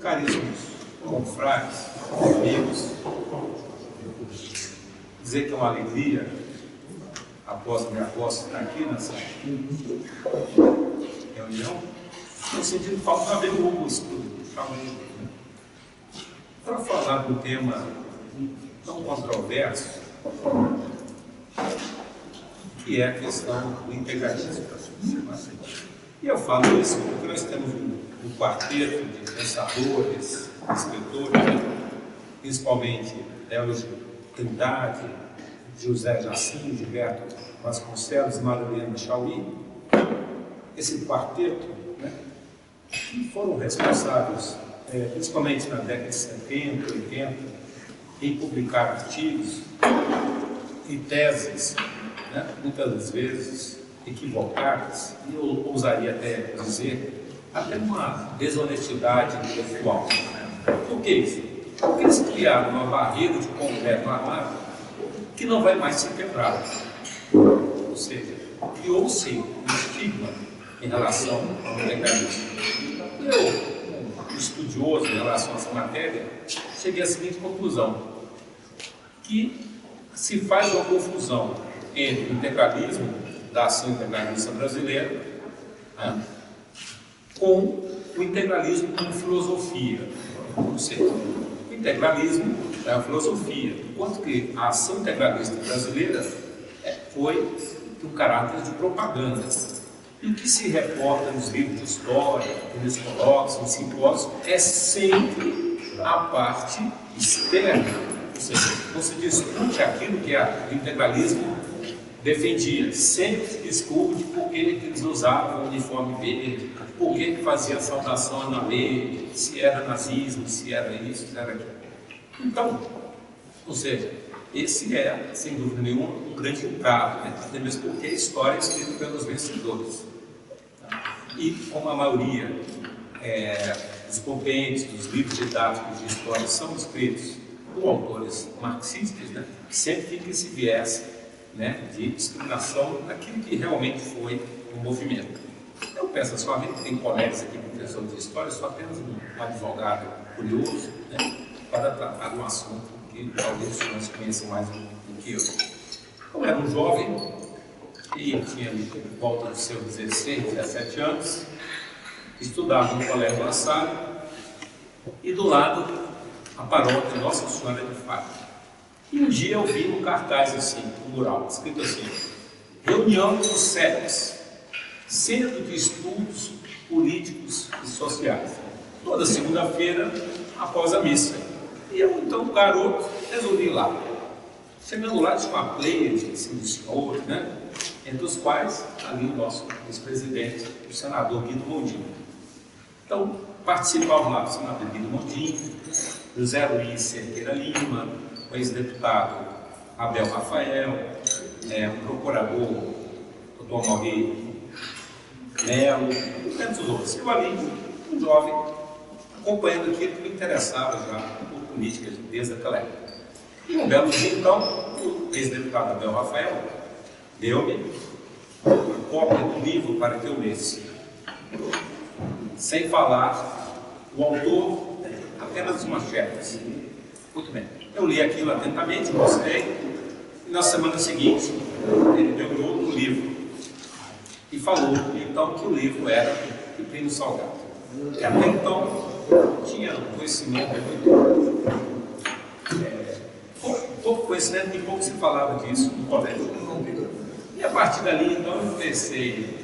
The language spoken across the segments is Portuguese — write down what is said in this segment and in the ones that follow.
Caríssimos confrades, amigos, dizer que é uma alegria, após a minha posse estar aqui nessa reunião, no sentido de falta de haver um estudo, para falar do tema tão controverso, que é a questão do integralismo. E eu falo isso porque nós temos um quarteto de pensadores, escritores, principalmente Hélio Trindade, José Jacinto, Gilberto Vasconcelos, Madalena Chauí. Esse quarteto, né, que foram responsáveis, principalmente na década de 70, 80, em publicar artigos e teses, né, muitas vezes equivocadas, e eu ousaria até dizer, até uma desonestidade intelectual. Por que isso? Porque eles criaram uma barreira de concreto armado que não vai mais ser quebrada. Ou seja, criou-se um estigma em relação ao integralismo. Eu, um estudioso em relação a essa matéria, cheguei à seguinte conclusão, que se faz uma confusão entre o integralismo da ação integralista brasileira, né, com o integralismo como filosofia. Ou seja, o integralismo é a filosofia, enquanto que a ação integralista brasileira foi de um caráter de propaganda. E o que se reporta nos livros de história, nos colóquios, nos simpósios, é sempre a parte externa. Ou seja, não se discute aquilo que o integralismo defendia, sempre se discute por que eles usavam o uniforme verde, por que fazia a saudação na verde, se era nazismo, se era isso, se era aquilo. Então, ou seja, esse é, sem dúvida nenhuma, um grande entrave, né? Até mesmo porque a história é escrita pelos vencedores. E como a maioria dos compêndios, dos livros didáticos de história são escritos por autores marxistas, né, sempre fica esse viés, né, de discriminação daquilo que realmente foi o movimento. Eu peço a sua amiga, tem colegas aqui, professores de história, eu sou apenas um advogado curioso, né, para tratar de um assunto que talvez os senhores conheçam mais do que eu. Eu era um jovem e tinha volta dos seus 16, 17 anos, estudava no Colégio La Salle e do lado a paróquia Nossa Senhora de Fátima. E um dia eu vi um cartaz assim, um mural, escrito assim: Reunião dos CEPs, Centro de Estudos Políticos e Sociais, toda segunda-feira após a missa. E eu, então, garoto, resolvi ir lá. Chegando lá, tinha uma pleiade assim, de senhores, né? Entre os quais, ali o nosso vice-presidente, o senador Guido Mondinho. Então, participavam lá o senador Guido Mondinho, José Luiz Cerqueira Lima, o ex-deputado Abel Rafael, o procurador Dr. Mauri Melo, e tantos outros. Eu ali, um jovem, acompanhando aquilo que me interessava já por política desde aquela época. E um belo dia, então, o ex-deputado Abel Rafael deu-me uma cópia do livro para que eu lesse. Sem falar o autor, apenas uma chefe. Muito bem. Eu li aquilo atentamente, gostei, e na semana seguinte ele deu outro livro e falou então que o livro era de Plínio Salgado. E até então tinha um conhecimento pouco conhecimento e pouco se falava disso no colégio. E a partir dali então eu comecei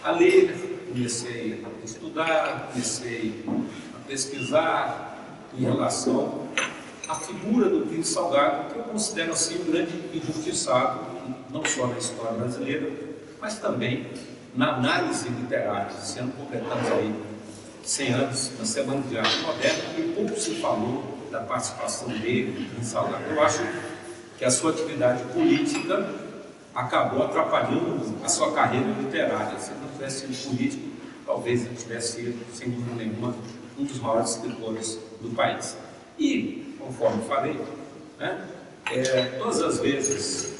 a ler, comecei a estudar, comecei a pesquisar em relação à figura do Plínio Salgado, que eu considero assim um grande injustiçado, não só na história brasileira, mas também na análise literária. Esse ano completamos aí 100 anos na Semana de Arte Moderna e pouco se falou da participação dele, do Plínio Salgado. Eu acho que a sua atividade política acabou atrapalhando a sua carreira literária. Se não tivesse sido político, talvez ele tivesse sido, sem dúvida nenhuma, um dos maiores escritores do país. E, conforme falei, né, todas as vezes,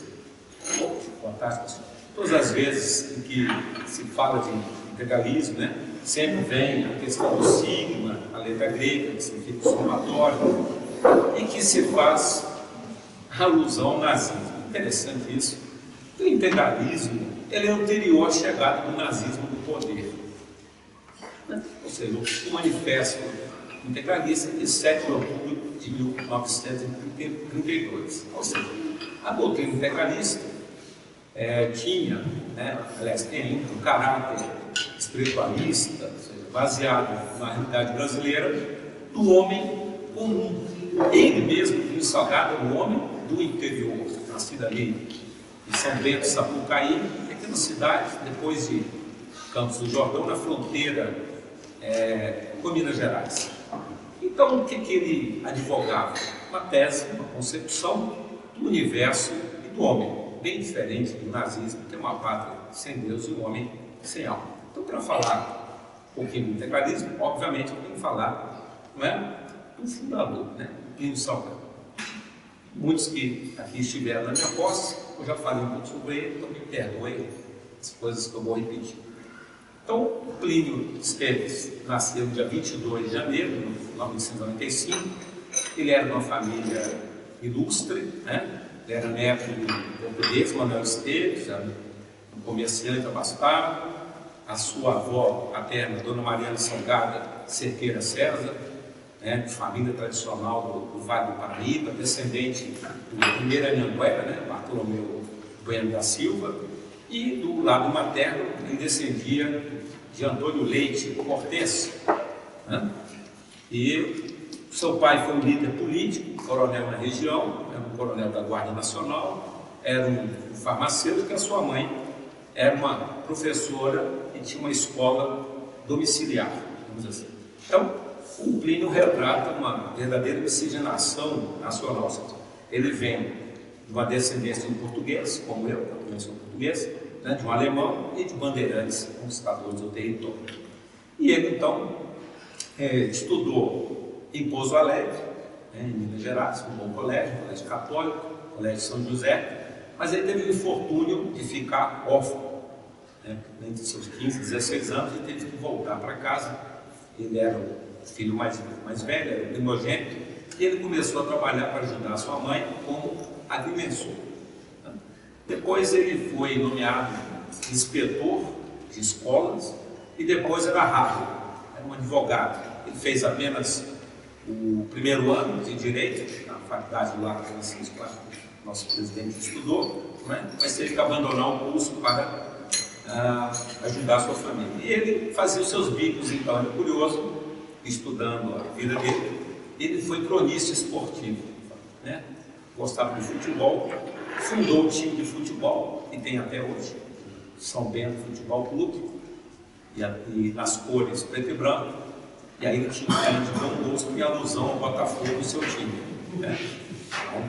todas as vezes em que se fala de integralismo, né, sempre vem a questão do sigma, a letra grega, que significa somatório, e que se faz alusão ao nazismo. Interessante isso. O integralismo ele é anterior à chegada do nazismo no poder. Ou seja, o manifesto integralista de 7 de outubro de 1932. Ou seja, a doutrina integralista tinha, aliás, tem ainda um caráter espiritualista, ou seja, baseado na realidade brasileira do homem comum. Ele mesmo, consagrado ao homem do interior, nascido ali em São Bento, Sapucaí, pequena cidade, depois de Campos do Jordão, na fronteira com Minas Gerais. Então, o que ele advogava? Uma tese, uma concepção do universo e do homem, bem diferente do nazismo, que é uma pátria sem Deus e um homem sem alma. Então, para falar um pouquinho do integralismo, obviamente, eu tenho que falar do fundador, do Plínio Salgado. Muitos que aqui estiveram na minha posse, eu já falei um pouco sobre ele, então me perdoem as coisas que eu vou repetir. Então, o Plínio Esteves nasceu no dia 22 de janeiro de 1995. Ele era de uma família ilustre, ele era neto do português Manuel Esteves, um comerciante abastado. A sua avó paterna, Dona Mariana Salgada Cerqueira César, de família tradicional do Vale do Paraíba, descendente do primeiro Anhanguera, Bartolomeu Bueno da Silva. E do lado materno, ele descendia de Antônio Leite Cortes. E seu pai foi um líder político, coronel na região, era um coronel da Guarda Nacional, era um farmacêutico, e a sua mãe era uma professora e tinha uma escola domiciliar, vamos dizer assim. Então, o Plínio retrata uma verdadeira miscigenação nacional. Ele vem de uma descendência de um português, como eu também sou português, de um alemão e de bandeirantes conquistadores do território. E ele, então, estudou em Pouso Alegre, em Minas Gerais, um bom colégio católico, colégio São José, mas ele teve o infortúnio de ficar órfão. Entre seus 15 e 16 anos, ele teve que voltar para casa. Ele era o filho mais velho, era o primogênito, e ele começou a trabalhar para ajudar a sua mãe como agrimensor. Depois ele foi nomeado inspetor de escolas e depois era rápido, era um advogado. Ele fez apenas o primeiro ano de Direito, na faculdade do Largo Francisco, lá nosso presidente estudou, mas teve que abandonar o curso para ajudar a sua família. E ele fazia os seus bicos, então, era curioso, estudando a vida dele. Ele foi cronista esportivo, gostava de futebol, fundou o time de futebol, que tem até hoje, São Bento Futebol Clube, e nas cores preto e branco, e aí ele tinha de bom gosto em alusão ao Botafogo do seu time. Então,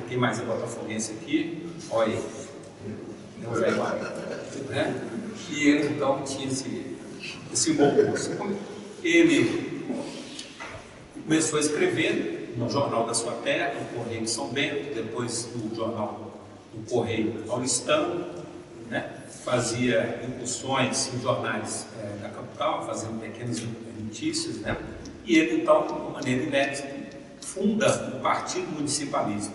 quem mais é botafoguense aqui? Olha aí. E ele então tinha esse bom gosto. Ele começou a escrever no jornal da sua terra, no Correio de São Bento, depois no jornal do Correio Paulistano, fazia incursões em jornais da capital, fazendo pequenas notícias, e ele então, de uma maneira inédita, funda o Partido Municipalista,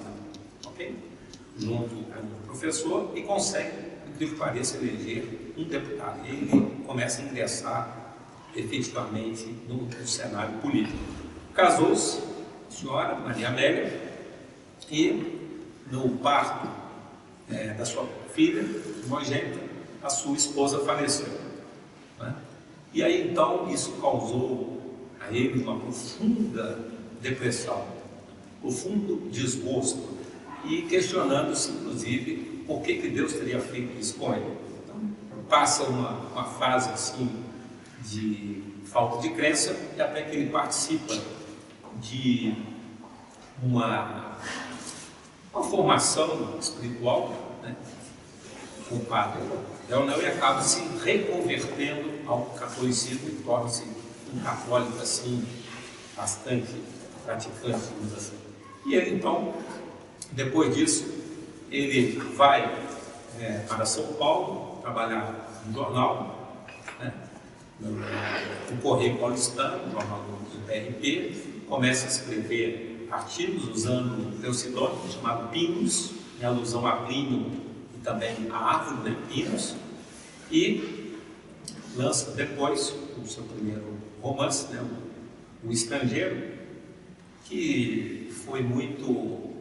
junto com o professor, e consegue, por incrível que pareça, eleger um deputado. E ele começa a ingressar efetivamente no cenário político. Casou-se, a senhora Maria Amélia, e no parto da sua filha primogênita, a sua esposa faleceu. E aí então isso causou a ele uma profunda depressão, profundo desgosto, e questionando-se inclusive por que Deus teria feito isso com ele. Então, passa uma fase assim de falta de crença, e até que ele participa de uma formação espiritual, com o padre Leonel, e acaba se reconvertendo ao catolicismo e torna-se um católico assim, bastante praticante, digamos assim. E ele então, depois disso, ele vai para São Paulo trabalhar no jornal, no Correio Paulistano, no jornal do PRP, começa a escrever artigos usando o pseudônimo chamado Pinus, em alusão a Plínio e também a árvore, né, Pinus, e lança depois o seu primeiro romance, né, O Estrangeiro, que foi muito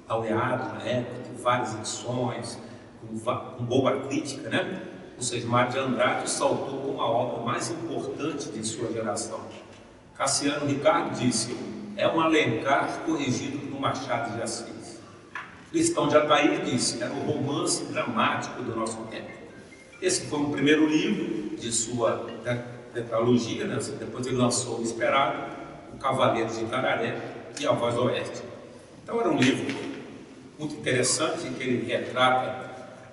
laureado na época, tem várias edições, com boa crítica, né? Ou seja, Mário de Andrade saltou como a obra mais importante de sua geração. Cassiano Ricardo disse: é um Alencar corrigido por Machado de Assis. Cristão de Ataíde disse: era o romance dramático do nosso tempo. Esse foi o primeiro livro de sua tetralogia, né? Depois ele lançou O Esperado, O Cavaleiro de Itararé e A Voz do Oeste. Então era um livro muito interessante, em que ele retrata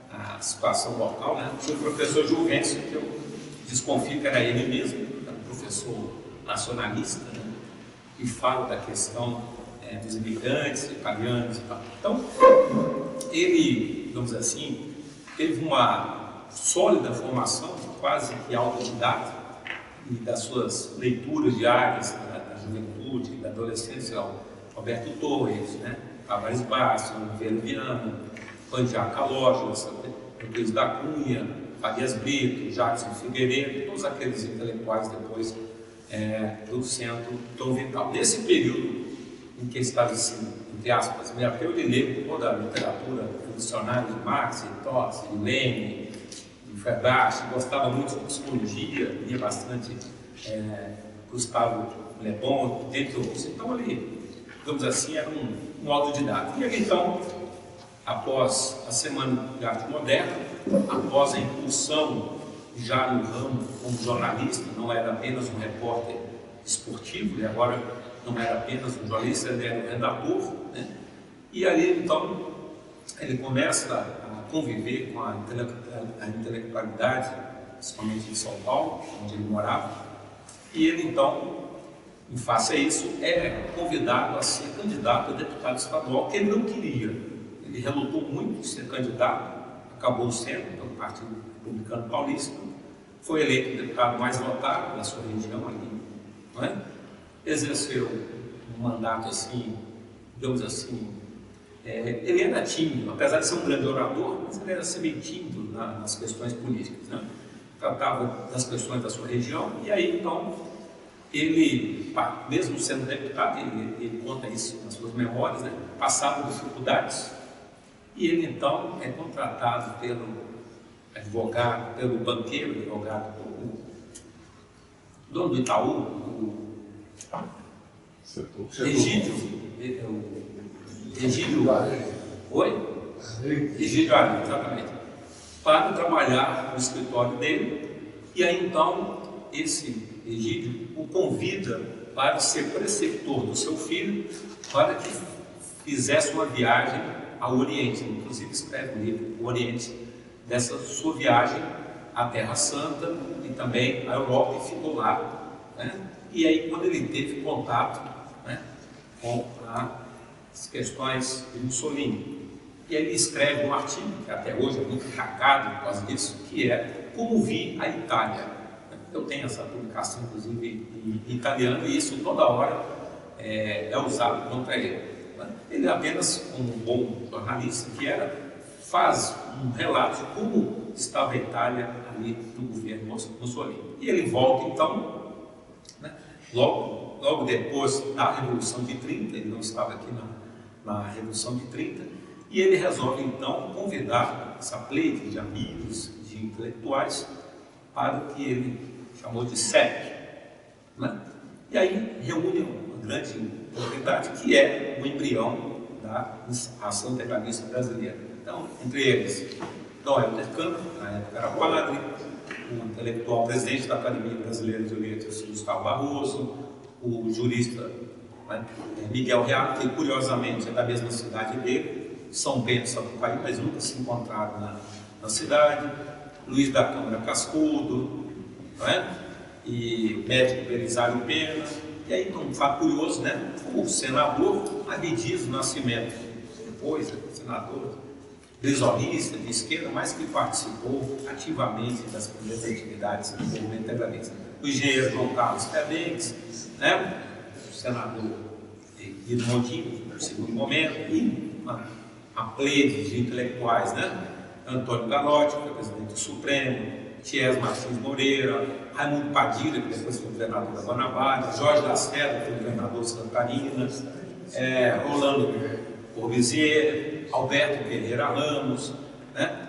a situação local, né? Tinha o professor Juvencio, que eu desconfio que era ele mesmo, era um professor nacionalista, né? E fala da questão dos imigrantes italianos e tal. Então, ele, digamos assim, teve uma sólida formação, quase que autodidata, e das suas leituras diárias da juventude, da adolescência, Alberto Torres, né? Tavares Basso, Oliveira Viana, Pandiá Calógenes, Euclides da Cunha, Farias Brito, Jackson Figueiredo, todos aqueles intelectuais depois do centro Dom Vital. Nesse período em que estava assim, entre aspas, me ateu de ler toda a literatura revolucionária de Marx, de Tossi, de Lenin, de Ferraz, gostava muito de psicologia, lia bastante Gustavo Le Bon, dentre outros. Então ele, digamos assim, era um autodidata. E ele então, após a Semana de Arte Moderna, após a impulsão já no ramo como jornalista, não era apenas um repórter esportivo, e agora não era apenas um jornalista, ele era um redator, né? E aí então ele começa a conviver com a intelectualidade, principalmente em São Paulo, onde ele morava, e ele então, em face a isso, é convidado a ser candidato a deputado estadual, que ele não queria. Ele relutou muito em ser candidato, acabou sendo pelo Partido Republicano Paulista, foi eleito o deputado mais votado da sua região ali, não é? Exerceu um mandato assim, digamos assim, ele era tímido, apesar de ser um grande orador, mas ele era meio tímido nas questões políticas, né? Tratava das questões da sua região, e aí então ele, mesmo sendo deputado, ele conta isso nas suas memórias, né? Passava dificuldades, e ele então é contratado pelo advogado, pelo banqueiro, advogado, o dono do Itaú, Egídio, exatamente, para trabalhar no escritório dele, e aí então esse Egídio o convida para ser preceptor do seu filho, para que fizesse uma viagem ao Oriente, inclusive escreve um livro, O Oriente, dessa sua viagem à Terra Santa e também à Europa, e ficou lá, né? E aí quando ele teve contato, né, com as questões de Mussolini, e aí ele escreve um artigo, que até hoje é muito destacado por causa disso, que é Como Vi a Itália. Eu tenho essa publicação, inclusive, em italiano, e isso toda hora é usado contra ele. Ele apenas, como um bom jornalista que era, faz um relato de como estava a Itália ali no governo Mussolini. E ele volta então, né, logo depois da Revolução de 30, ele não estava aqui na Revolução de 30, e ele resolve então convidar essa pleite de amigos, de intelectuais, para o que ele chamou de CEP, né? E aí reúne uma grande comunidade que é o embrião da ação integralista brasileira. Então, entre eles, Dom Helder Campos, na época era padre, o intelectual presidente da Academia Brasileira de Letras, Gustavo Barroso, o jurista, né, Miguel Reale, que curiosamente é da mesma cidade dele, São Bento, Sapucaí, mas nunca se encontraram na cidade, Luiz da Câmara Cascudo, né, e médico Belisário Pena. E aí, um fato curioso, né, o senador Abdias Nascimento, depois senador brisolista de esquerda, mas que participou ativamente das primeiras atividades do movimento integralista. o engenheiro João Carlos Tebenques, né? O senador Guido Mondinho, no segundo momento, e uma pleide de intelectuais, né? Antônio Galotti, que foi presidente do Supremo, Thies Martins Moreira, Raimundo Padilha, que depois foi governador da Guanabara, Jorge Lacerda, que foi governador de Santa Catarina, Rolando Corbusier, Alberto Pereira Ramos, né?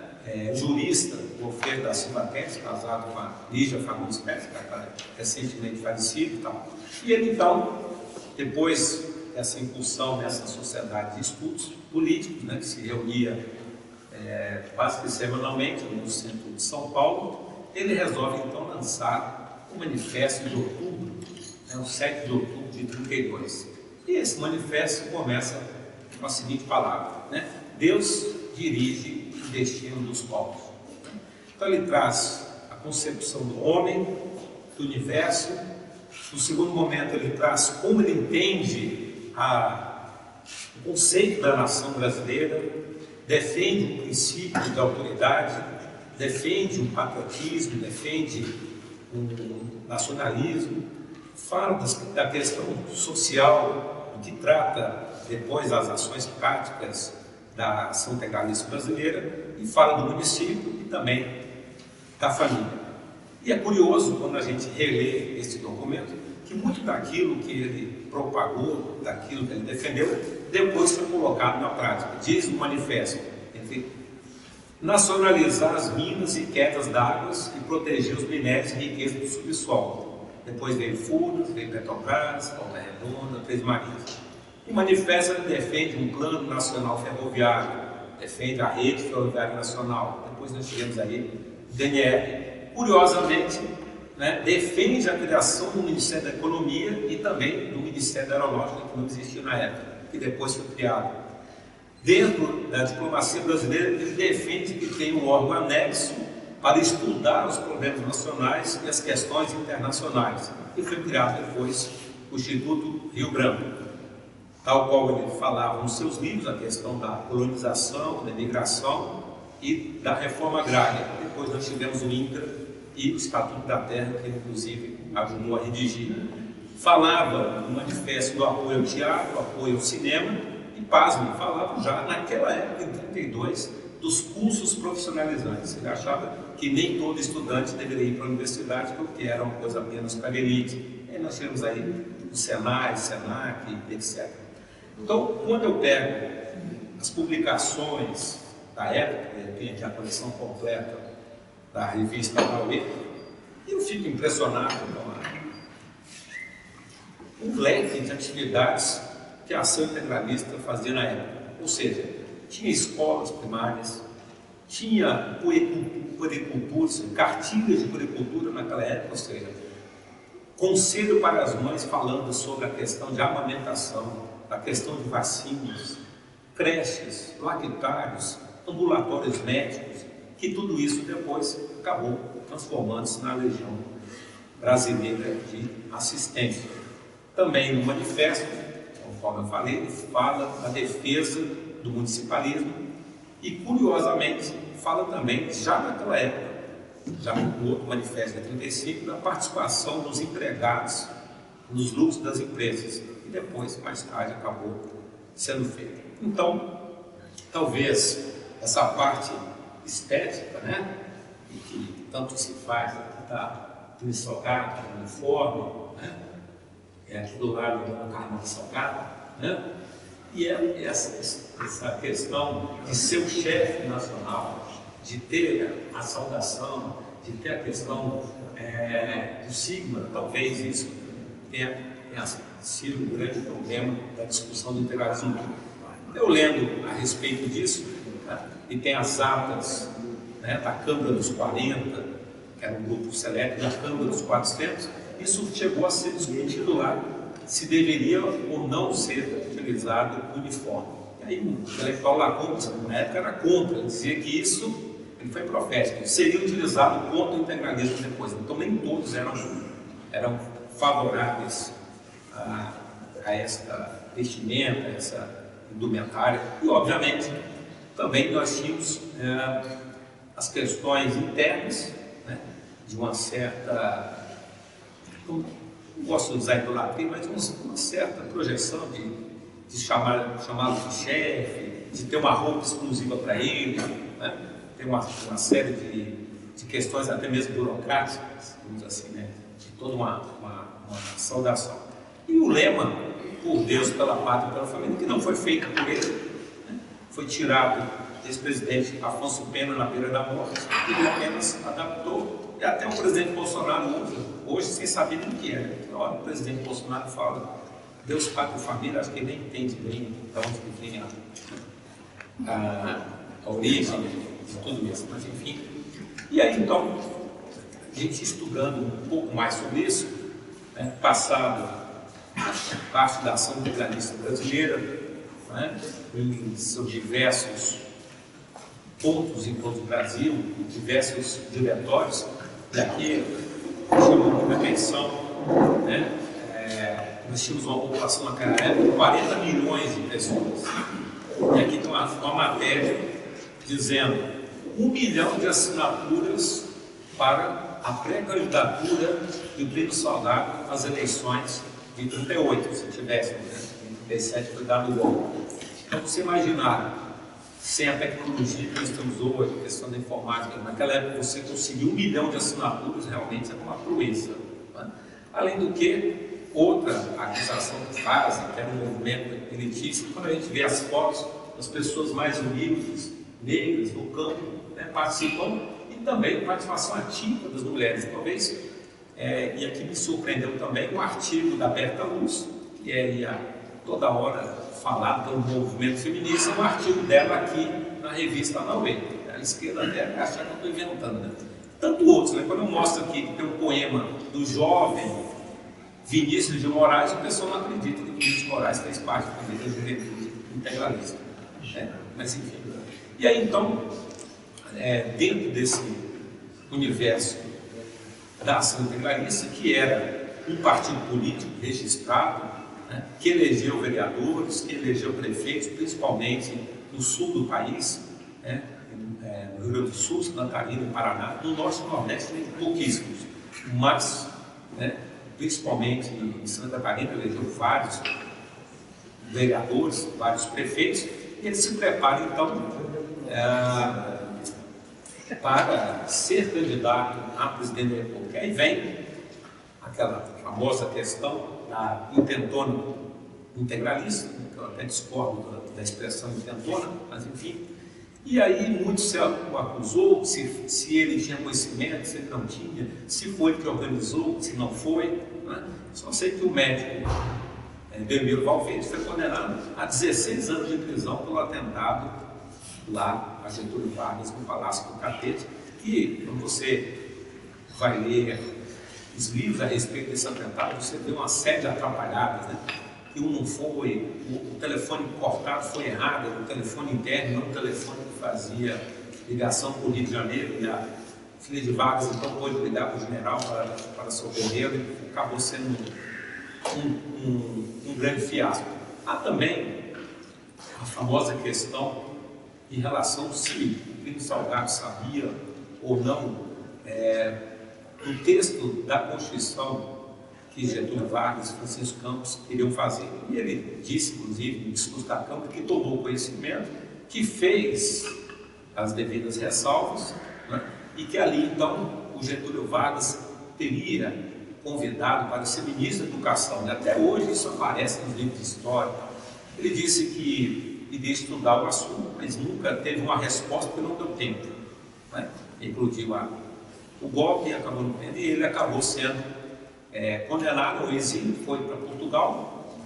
Jurista, o Ofeiro da Silva Pérez, casado com a Lígia Fagundes Pérez, que está recentemente falecido e tal. E ele, então, depois dessa incursão nessa sociedade de estudos políticos, né, que se reunia quase que semanalmente no centro de São Paulo, ele resolve, então, lançar o Manifesto de Outubro, né, o 7 de outubro de 32. E esse manifesto começa com a seguinte palavra, né? Deus dirige o destino dos povos. Então ele traz a concepção do homem, do universo. No segundo momento ele traz como ele entende o conceito da nação brasileira, defende um princípio de autoridade, defende um patriotismo, defende um nacionalismo, fala da questão social, do que trata depois das ações práticas da ação integralista brasileira, e fala do município e também da família. E é curioso, quando a gente relê esse documento, que muito daquilo que ele propagou, daquilo que ele defendeu, depois foi colocado na prática. Diz o manifesto, entre nacionalizar as minas e quedas d'água e proteger os minérios e riquezas do subsolo. Depois veio Furnas, veio Petrobras, Volta Redonda, Três Marias. O manifesto defende um plano nacional ferroviário, defende a rede ferroviária nacional. Depois nós tivemos aí o DNR. Curiosamente, né, defende a criação do Ministério da Economia e também do Ministério da Aeronáutica, que não existia na época, que depois foi criado. Dentro da diplomacia brasileira, ele defende que tem um órgão anexo para estudar os problemas nacionais e as questões internacionais. E foi criado depois o Instituto Rio Branco, tal qual ele falava nos seus livros, a questão da colonização, da imigração e da reforma agrária. Depois nós tivemos o INCRA e o Estatuto da Terra, que ele inclusive ajudou a redigir. Falava no manifesto do apoio ao teatro, apoio ao cinema, e pasme, falava já naquela época, em 32, dos cursos profissionalizantes. Ele achava que nem todo estudante deveria ir para a universidade, porque era uma coisa apenas para a elite. E nós temos aí o Senai, Senac, etc. Então, quando eu pego as publicações da época, de repente a coleção completa da revista Mauê, eu fico impressionado com o leque de atividades que a ação integralista fazia na época. Ou seja, tinha escolas primárias, tinha puericultura, cartilhas de puericultura naquela época, ou seja, conselho para as mães falando sobre a questão de amamentação, a questão de vacinas, creches, lactários, ambulatórios médicos, que tudo isso depois acabou transformando-se na Legião Brasileira de Assistência. Também no manifesto, conforme eu falei, ele fala da defesa do municipalismo e, curiosamente, fala também, já naquela época, já no outro manifesto de 35, da participação dos empregados nos lucros das empresas. E depois, mais tarde, acabou sendo feito. Então, talvez essa parte estética, né, e que tanto se faz aqui está do salgado, do uniforme, né, aqui do lado da carne salgada, né, e é essa questão de ser o chefe nacional, de ter a saudação, de ter a questão do sigma, talvez isso tenha sido um grande problema da discussão do integralismo. Eu lendo a respeito disso, né, e tem as atas, né, da Câmara dos 40, que era um grupo seleto, da Câmara dos 400, isso chegou a ser discutido lá, se deveria ou não ser utilizado o uniforme. E aí o intelectual Lacombe, na época, era contra, ele dizia que isso, ele foi profético, seria utilizado contra o integralismo depois. Então nem todos eram favoráveis a esta vestimenta, a essa indumentária. E, obviamente, também nós tínhamos as questões internas, né, de uma certa não gosto de usar idolatria, mas uma certa projeção de chamá-lo de chefe, de ter uma roupa exclusiva para ele, né? Tem uma série de questões até mesmo burocráticas, vamos assim, né? De toda uma saudação. E o lema, por Deus, pela pátria e pela família, que não foi feito por ele, né? Foi tirado desse presidente Afonso Pena na beira da morte, e ele apenas adaptou, e até o presidente Bolsonaro usa, hoje sem saber nem o que é. Na hora o presidente Bolsonaro fala Deus, pátria e família, acho que ele nem entende bem de onde que vem a origem de tudo isso, mas enfim. E aí então, a gente estudando um pouco mais sobre isso, né, passado parte da ação integralista brasileira, né, em seus diversos pontos em todo o Brasil, em diversos diretórios, e aqui chamou muita atenção, né? Nós tínhamos uma população naquela época de 40 milhões de pessoas. E aqui tem uma matéria dizendo 1 milhão de assinaturas para a pré-candidatura de Plínio Salgado às eleições de 38, se tivesse, né? Em 37 foi dado o golpe. Então, você imaginar, sem a tecnologia que nós temos hoje, a questão da informática, naquela época você conseguiu 1 milhão de assinaturas, realmente é uma proeza. Né? Além do que, outra acusação que fazem, que era um movimento elitista, quando a gente vê as fotos das pessoas mais humildes, negras, do campo, né, participam, e também a participação ativa das mulheres. Talvez, e aqui me surpreendeu também um artigo da Berta Luz, que é toda hora falado pelo movimento feminista, um artigo dela aqui na revista Nauê. A esquerda até acha que eu estou inventando, né? Tanto outros, né? Quando eu mostro aqui que tem um poema do jovem Vinícius de Moraes, o pessoal não acredita que Vinícius de Moraes fez parte da juventude integralista. Né? Mas enfim. E aí então, dentro desse universo da ação integralista, que era um partido político registrado, né, que elegeu vereadores, que elegeu prefeitos, principalmente no sul do país, né, no Rio Grande do Sul, Santa Catarina, no Paraná, no norte e no nordeste tem pouquíssimos, mas, né, principalmente em Santa Catarina, elegeu vários vereadores, vários prefeitos, e ele se prepara então para ser candidato a presidente da República. Aí vem aquela famosa questão da intentona integralista, que eu até discordo da expressão intentona, mas enfim. E aí muito se o acusou, se ele tinha conhecimento, se ele não tinha, se foi ele que organizou, se não foi. Né? Só sei que o médico Belmiro Valverde foi condenado a 16 anos de prisão pelo atentado lá a Getúlio Vargas no Palácio do Catete. E quando você vai ler os livros a respeito desse atentado, você vê uma série de atrapalhadas, né? Que um não foi, o telefone cortado foi errado, o telefone interno, não o telefone que fazia ligação para o Rio de Janeiro, e a filha de Vargas então pôde ligar para o general para socorrer, e acabou sendo um grande fiasco. Há também a famosa questão em relação se o Plínio Salgado sabia ou não o texto da Constituição que Getúlio Vargas e Francisco Campos queriam fazer. E ele disse, inclusive, no discurso da Câmara, que tomou conhecimento, que fez as devidas ressalvas, né? E que ali, então, o Getúlio Vargas teria convidado para ser ministro da Educação. E até hoje isso aparece nos livros de história. Ele disse que iria estudar o assunto, mas nunca teve uma resposta porque não deu tempo. Né? Inclusive o golpe acabou no tempo, e ele acabou sendo condenado ao exílio, foi para Portugal,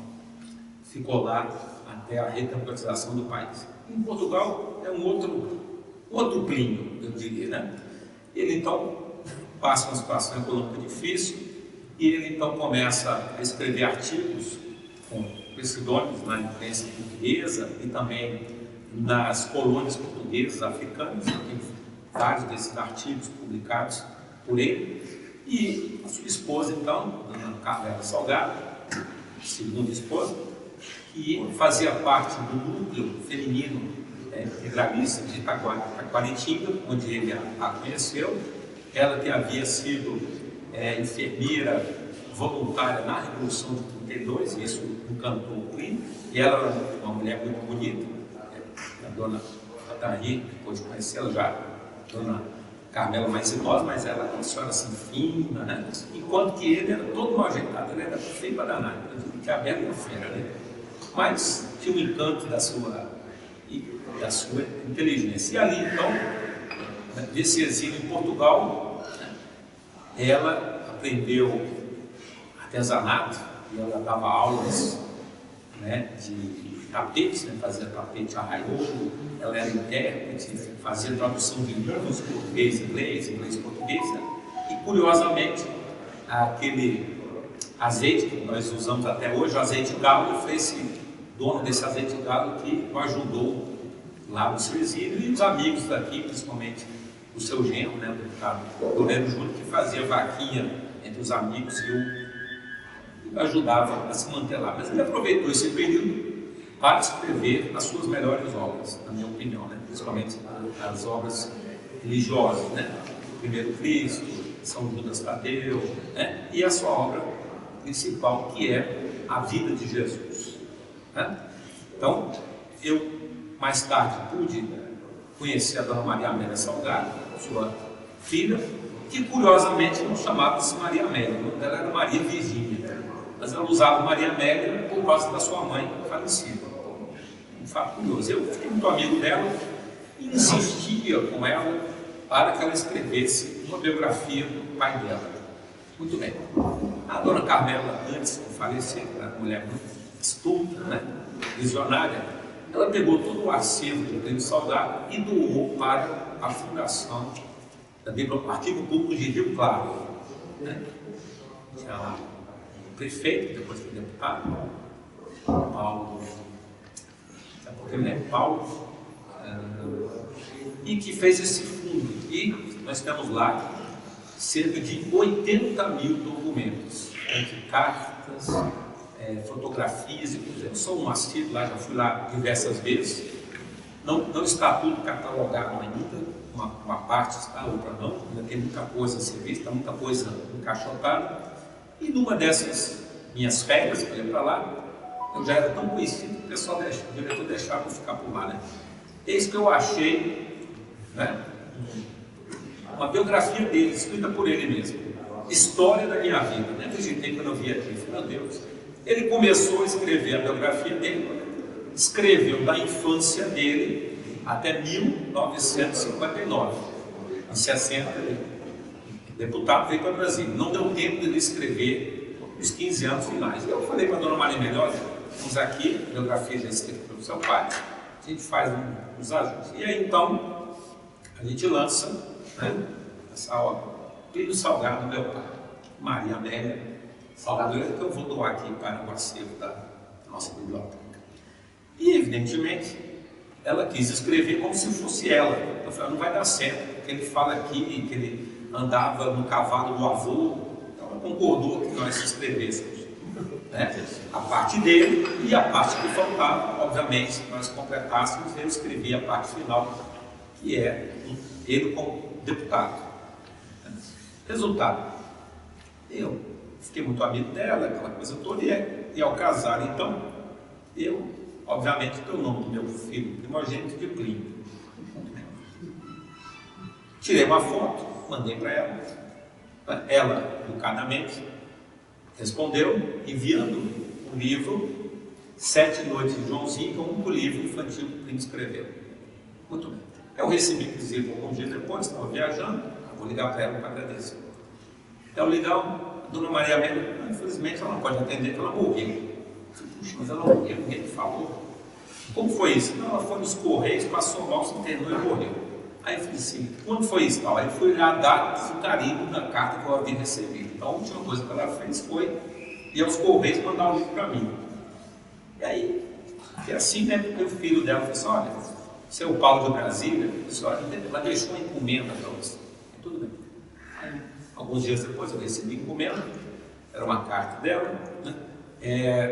ficou lá até a redemocratização do país. Em Portugal é um outro Plínio, eu diria, né? Ele então passa uma situação econômica difícil e ele então começa a escrever artigos com pseudônimos na imprensa portuguesa e também nas colônias portuguesas africanas. Tem vários desses artigos publicados por ele. E a sua esposa, então, Dona Carmela Salgado, segunda esposa, que fazia parte do núcleo feminino integralista de Taquaritinga, onde ele a conheceu. Ela que havia sido enfermeira voluntária na Revolução de 32, e isso encantou o Plínio, e ela era uma mulher muito bonita, a dona Atari, depois de conhecê-la já, a dona Carmela mais idosa, mas ela era uma senhora assim fina, né? Enquanto que ele era todo mal ajeitado, ele era feio para danar, que a bela e a fera, né? Mas tinha o encanto da sua inteligência. E ali, então, desse exílio em Portugal, ela aprendeu artesanato, e ela dava aulas, né, de tapetes, né, fazia tapete arraiolo, ela era intérprete, fazia tradução de livros português, inglês, português, né? E curiosamente, aquele azeite que nós usamos até hoje, o azeite galo, foi esse dono desse azeite galo que o ajudou lá no seu exílio, e os amigos daqui, principalmente o seu genro, né, o deputado Loureiro Júnior, que fazia vaquinha entre os amigos e ajudava a se manter lá. Mas ele aproveitou esse período para escrever as suas melhores obras, na minha opinião, né? Principalmente as obras religiosas, né? Primeiro Cristo, São Judas Tadeu, né? E a sua obra principal, que é a vida de Jesus, né? Então, eu mais tarde pude conhecer a Dona Maria Amélia Salgado, sua filha, que curiosamente não chamava-se Maria Amélia, ela era Maria Virgínia, mas ela usava Maria Amélia por causa da sua mãe falecida. Um fato curioso. Eu fiquei muito amigo dela e insistia com ela para que ela escrevesse uma biografia do pai dela. Muito bem. A Dona Carmela, antes de falecer, era uma mulher muito estúpida, né, visionária, ela pegou todo o acervo do Plínio Salgado e doou para a fundação do Arquivo Público de Rio Claro, né? Tinha lá o prefeito, depois foi deputado, Paulo, e que fez esse fundo. E nós temos lá cerca de 80 mil documentos, entre cartas, fotografias, inclusive. Eu sou um assíduo lá, já fui lá diversas vezes. Não está tudo catalogado ainda, uma parte está, outra não, ainda tem muita coisa a ser vista, muita coisa encaixotada. E numa dessas minhas férias, para ir para lá, eu já era tão conhecido que o pessoal, o diretor deixava eu ficar por lá, né? Eis que eu achei, né, uma biografia dele, escrita por ele mesmo, História da Minha Vida. Eu acreditei quando eu vi aqui, falei, meu Deus. Ele começou a escrever a biografia dele, escreveu da infância dele até 1959, em 60, deputado veio para o Brasil. Não deu tempo de ele escrever os 15 anos finais. Eu falei para a Dona Maria Melhor, vamos aqui, a biografia já escrita pelo seu pai, a gente faz uns ajustes. E aí então, a gente lança, né, essa obra, Plínio Salgado, meu pai, Maria Amélia Salgado, que eu vou doar aqui para o acervo da nossa biblioteca. E, evidentemente, ela quis escrever como se fosse ela. Eu falei, não vai dar certo, porque ele fala aqui que ele andava no cavalo do avô. Então, ela concordou que nós escrevêssemos, né, a parte dele, e a parte que faltava, obviamente, se nós completássemos, eu escrevi a parte final, que é ele como deputado. Resultado, eu fiquei muito amigo dela, aquela coisa toda, e ao casar, então, eu, obviamente, dei o nome do meu filho primogênito de Plínio. Tirei uma foto, mandei para ela. Ela, educadamente, respondeu, enviando o livro 7 Noites de Joãozinho, que é o único livro infantil que Plínio escreveu. Muito bem. Eu recebi, inclusive, alguns dias depois, estava viajando, vou ligar para ela para agradecer. Eu ligar, a Dona Maria Amélia, infelizmente, ela não pode atender, porque ela morreu. Puxa, mas ela morreu, ninguém falou. Como foi isso? Não, ela foi nos Correios, passou mal, se internou e morreu. Aí eu falei assim, quando foi isso? Aí foi olhar a data do carimbo da carta que eu havia recebido. Então a última coisa que ela fez foi ir aos Correios mandar o livro para mim. E aí, e assim, né, porque o filho dela falou assim, olha, seu Paulo de Brasília, ela deixou uma encomenda para você. Tudo bem. Aí, alguns dias depois eu recebi encomenda, era uma carta dela, né,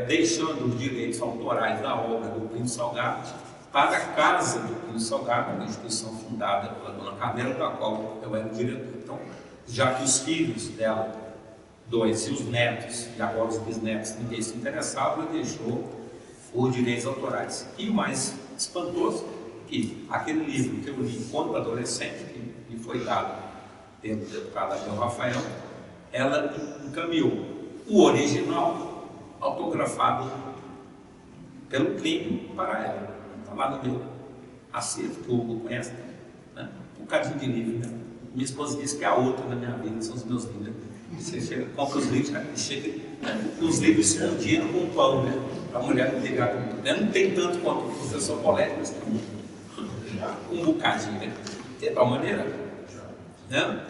deixando os direitos autorais da obra do Plínio Salgado para a casa do Plínio Salgado, uma instituição fundada pela Dona Carmela, da qual eu era o diretor. Então, já que os filhos dela 2. E os netos, e agora os bisnetos, ninguém se interessava, ele deixou os direitos autorais. E o mais espantoso, que aquele livro que eu li quando adolescente, que me foi dado pelo deputado Abel Rafael, ela encaminhou o original autografado pelo Plínio para ela. Está lá no meu acervo, que o Hugo conhece, né? Um bocadinho de livro, né? Minha esposa disse que é a outra na minha vida, são os meus livros. Você chega, compra os livros, chega, né? Os livros escondidos com pão, né? Para a mulher não ligar comigo. Não tem tanto quanto o professor Colégio, mas tem um bocadinho, né? De tal maneira, né?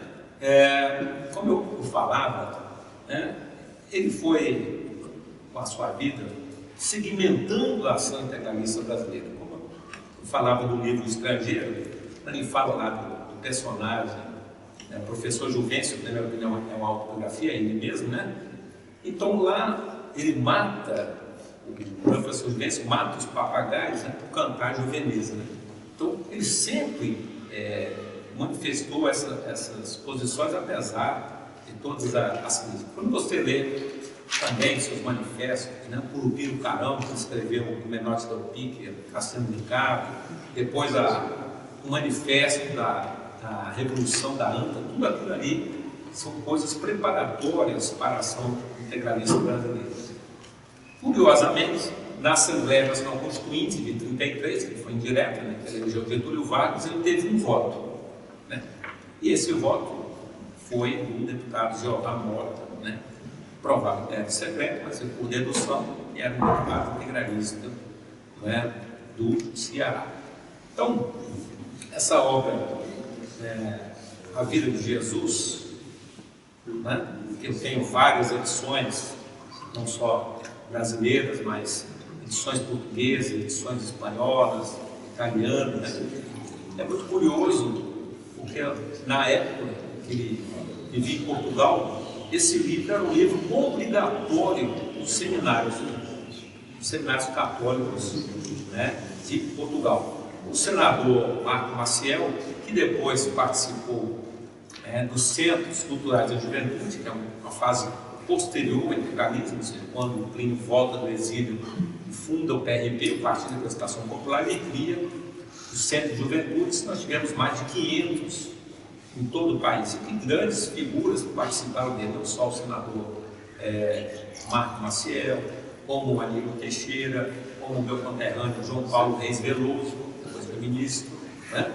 Como eu falava, né? Ele foi, com a sua vida, segmentando a ação integralista brasileira. Como eu falava do livro Estrangeiro, ele fala lá do personagem, né? Professor Juvencio, na minha opinião, é uma autobiografia, ele mesmo, né? Então lá ele mata, o professor Juvencio mata os papagaios, né, por cantar juvenesa, né? Então ele sempre manifestou essas posições, apesar de todas as crises. Quando você lê também seus manifestos, né, Curupira Carão, que escreveu o Menotti do Pique, Cassiano Ricardo, depois o manifesto da Revolução da ANTA, tudo aquilo ali são coisas preparatórias para a ação integralista brasileira. Curiosamente, na Assembleia Nacional Constituinte de 33, que foi indireta, né, que elegeu Getúlio Vargas, ele teve um voto, né? E esse voto foi do deputado Jeová Mota, né? Provavelmente era secreto, mas por dedução, era um deputado integralista, né, do Ceará. Então, essa obra, A Vida de Jesus, né, eu tenho várias edições, não só brasileiras, mas edições portuguesas, edições espanholas, italianas, né? É muito curioso, porque na época que ele vivia em Portugal, esse livro era um livro obrigatório nos seminários católicos, né, de Portugal. O senador Marco Maciel, que depois participou dos Centros Culturais da Juventude, que é uma fase posterior ao integralismo, quando o Plínio volta do exílio e funda o PRP, o Partido da Representação Popular, ele cria o Centro de Juventudes. Nós tivemos mais de 500 em todo o país, e que grandes figuras participaram dele, não só o senador Marco Maciel, como o Aníbal Teixeira, como o meu conterrâneo João Paulo Reis Veloso, depois foi ministro, né?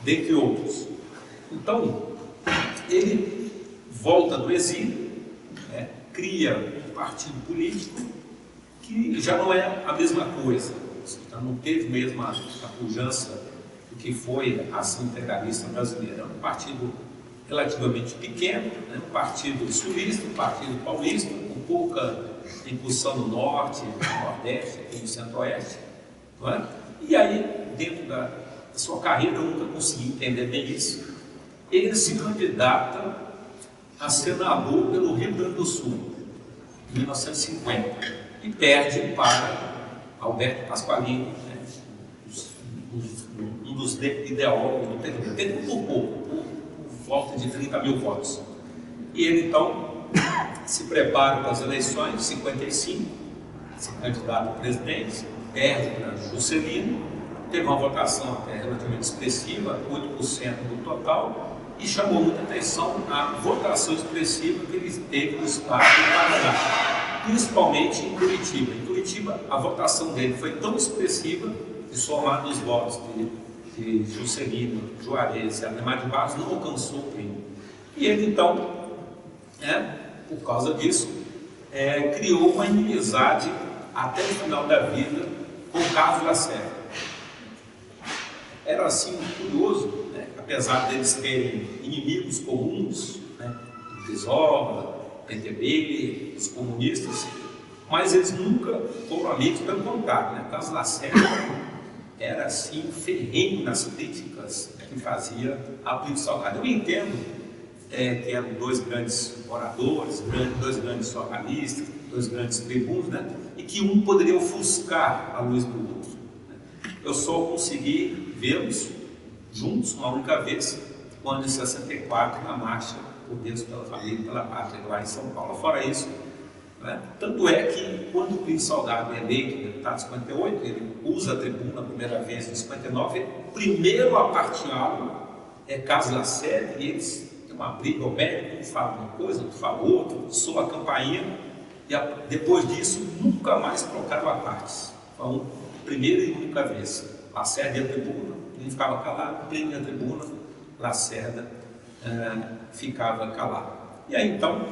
Dentre outros. Então, ele volta do exílio, né? Cria um partido político que já não é a mesma coisa, já não teve mesmo a pujança do que foi a ação integralista brasileira. É um partido relativamente pequeno, né? Um partido sulista, um partido paulista, com pouca incursão no norte, no nordeste, aqui no centro-oeste, não é? E aí, dentro da sua carreira, eu nunca consegui entender bem isso, ele se candidata a senador pelo Rio Grande do Sul, em 1950, e perde para Alberto Pasqualini, né, um dos ideólogos do PT, perdeu por pouco, por volta de 30 mil votos. E ele então se prepara para as eleições de 55, se candidata a presidente, perde para Juscelino, teve uma votação até relativamente expressiva, 8% do total, e chamou muita atenção a votação expressiva que ele teve no estado do Paraná, principalmente em Curitiba. Em Curitiba, a votação dele foi tão expressiva que, somado os votos de Juscelino, Juarez e Ademar de Barros, não alcançou o prêmio. E ele, então, por causa disso, criou uma inimizade até o final da vida com o Carlos Lacerda. Era assim curioso, né? Apesar deles terem inimigos comuns, né? O Brizola, o PTB, os comunistas, mas eles nunca foram amigos, pelo contrário, né? Carlos Lacerda era assim ferrenho nas críticas que fazia a Plínio Salgado. Eu entendo que eram dois grandes oradores, dois grandes jornalistas, dois grandes tribunos, né? E que um poderia ofuscar a luz do outro, né? Eu só consegui vê-los juntos uma única vez, quando em 64, na marcha por Deus, pela família, pela pátria, lá em São Paulo. Fora isso, né? Tanto é que quando o Plínio Salgado é eleito deputado em 58, ele usa a tribuna a primeira vez em 59, o primeiro a parteá-lo é Carlos Lacerda, e eles têm uma briga, o médico um fala uma coisa, outro fala outra, soa a campainha, e depois disso nunca mais trocaram a partes. Foi a primeira e única vez. Lacerda ia à tribuna, ele ficava calado, Plínio ia à tribuna, Lacerda ficava calado. E aí então,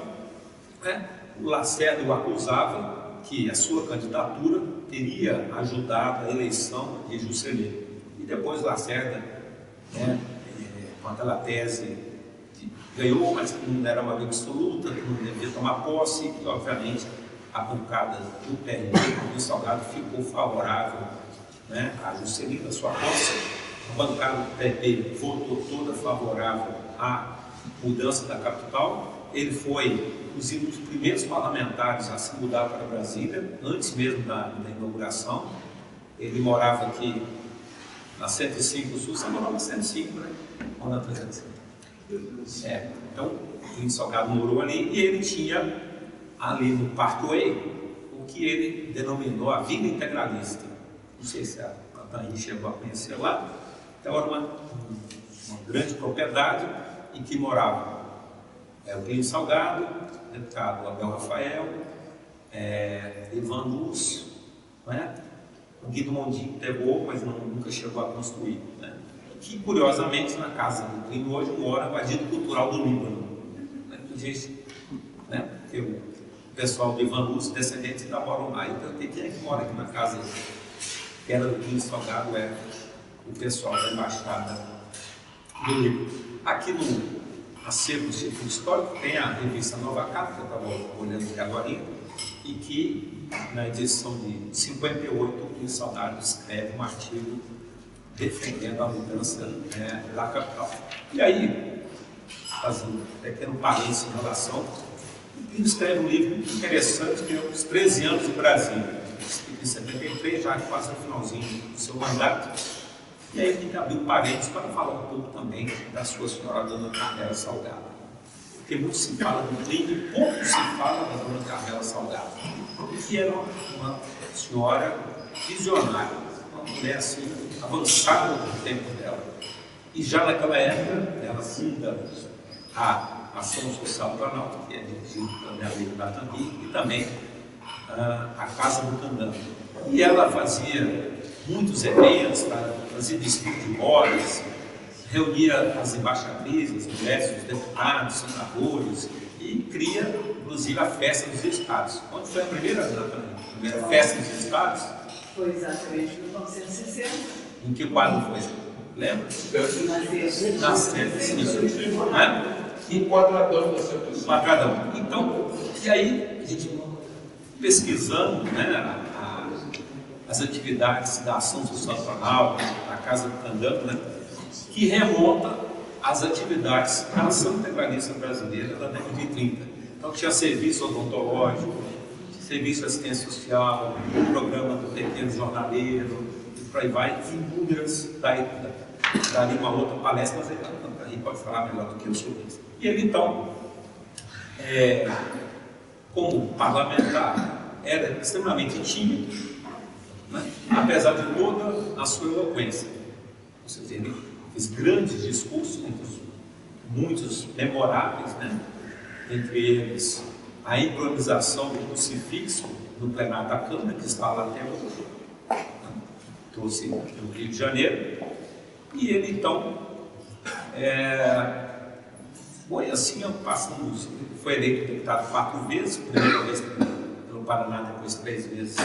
o Lacerda o acusava que a sua candidatura teria ajudado a eleição de Juscelino. E depois Lacerda, com aquela tese, ganhou, mas não era uma maioria absoluta, não devia tomar posse, e obviamente a bancada do PRB, do Salgado, ficou favorável, né, a Juscelino, a sua posse. A bancada do PRB votou toda favorável à mudança da capital. Ele foi, inclusive, um dos primeiros parlamentares a se mudar para Brasília, antes mesmo da inauguração. Ele morava aqui na 105 Sul, você morava na 105, né? Ou na 305? Então, o Plínio Salgado morou ali e ele tinha ali no Parkway o que ele denominou a Vila Integralista. Não sei se a Thaís chegou a conhecer lá. Então, era uma grande propriedade em que morava o Plínio Salgado, o deputado Abel Rafael, Ivan Luz, né? O Guido Mondin pegou, mas nunca chegou a construir, né? Que, curiosamente, na casa do Plínio hoje mora o Agito Cultural do Líbano, né? Porque o pessoal do Ivan Luz, descendentes, ainda moram lá. Então, quem é que mora aqui na casa que era do Plínio Salgado? É o pessoal da Embaixada do Líbano. Aqui no acervo do Instituto Histórico tem a revista Nova Capa, que eu estava olhando aqui agora, e que na edição de 58 o Plínio Salgado escreve um artigo defendendo a mudança da capital. E aí, fazendo um pequeno parênteses em relação, o Plínio escreve um livro interessante que é Os 13 Anos de Brasília, escrito em 73, já quase no finalzinho do seu mandato. E aí tem que abrir um parênteses para falar um pouco também da sua senhora Dona Carmela Salgado. Porque muito se fala do Plínio, pouco se fala da Dona Carmela Salgado, que era uma senhora visionária, uma mulher assim, avançada no tempo dela. E já naquela época, ela funda a Ação Social Planalto, que é dirigida pela minha amiga Nathalie, e também a Casa do Candango. E ela fazia muitos eventos, fazia desfile de modas, reunia as embaixatrizes, as mulheres, os deputados, os senadores, e cria, inclusive, a Festa dos Estados. Quando foi a primeira Festa dos Estados? Foi exatamente em 1960. Em que quadro foi? Lembra? Na 105. Um quadradão da 105. Quadradão. Então, e aí, a gente pesquisando, né, as atividades da Ação Social Nacional, da Casa do Candango, né, que remonta às atividades da Ação Integralista Brasileira da década de 30. Então tinha serviço odontológico, serviço de assistência social, o programa do pequeno jornaleiro, e por aí vai, inúmeras, daria uma outra palestra, mas aí pode falar melhor do que eu sobre isso. E ele então, como parlamentar, era extremamente tímido, né? Apesar de toda a sua eloquência. Ou seja, ele fez grandes discursos, muitos memoráveis, né? Entre eles a improvisação do crucifixo no plenário da Câmara, que está lá até hoje, né? Trouxe no Rio de Janeiro, e ele então foi assim, foi eleito deputado 4 vezes, primeira vez pelo Paraná, depois 3 vezes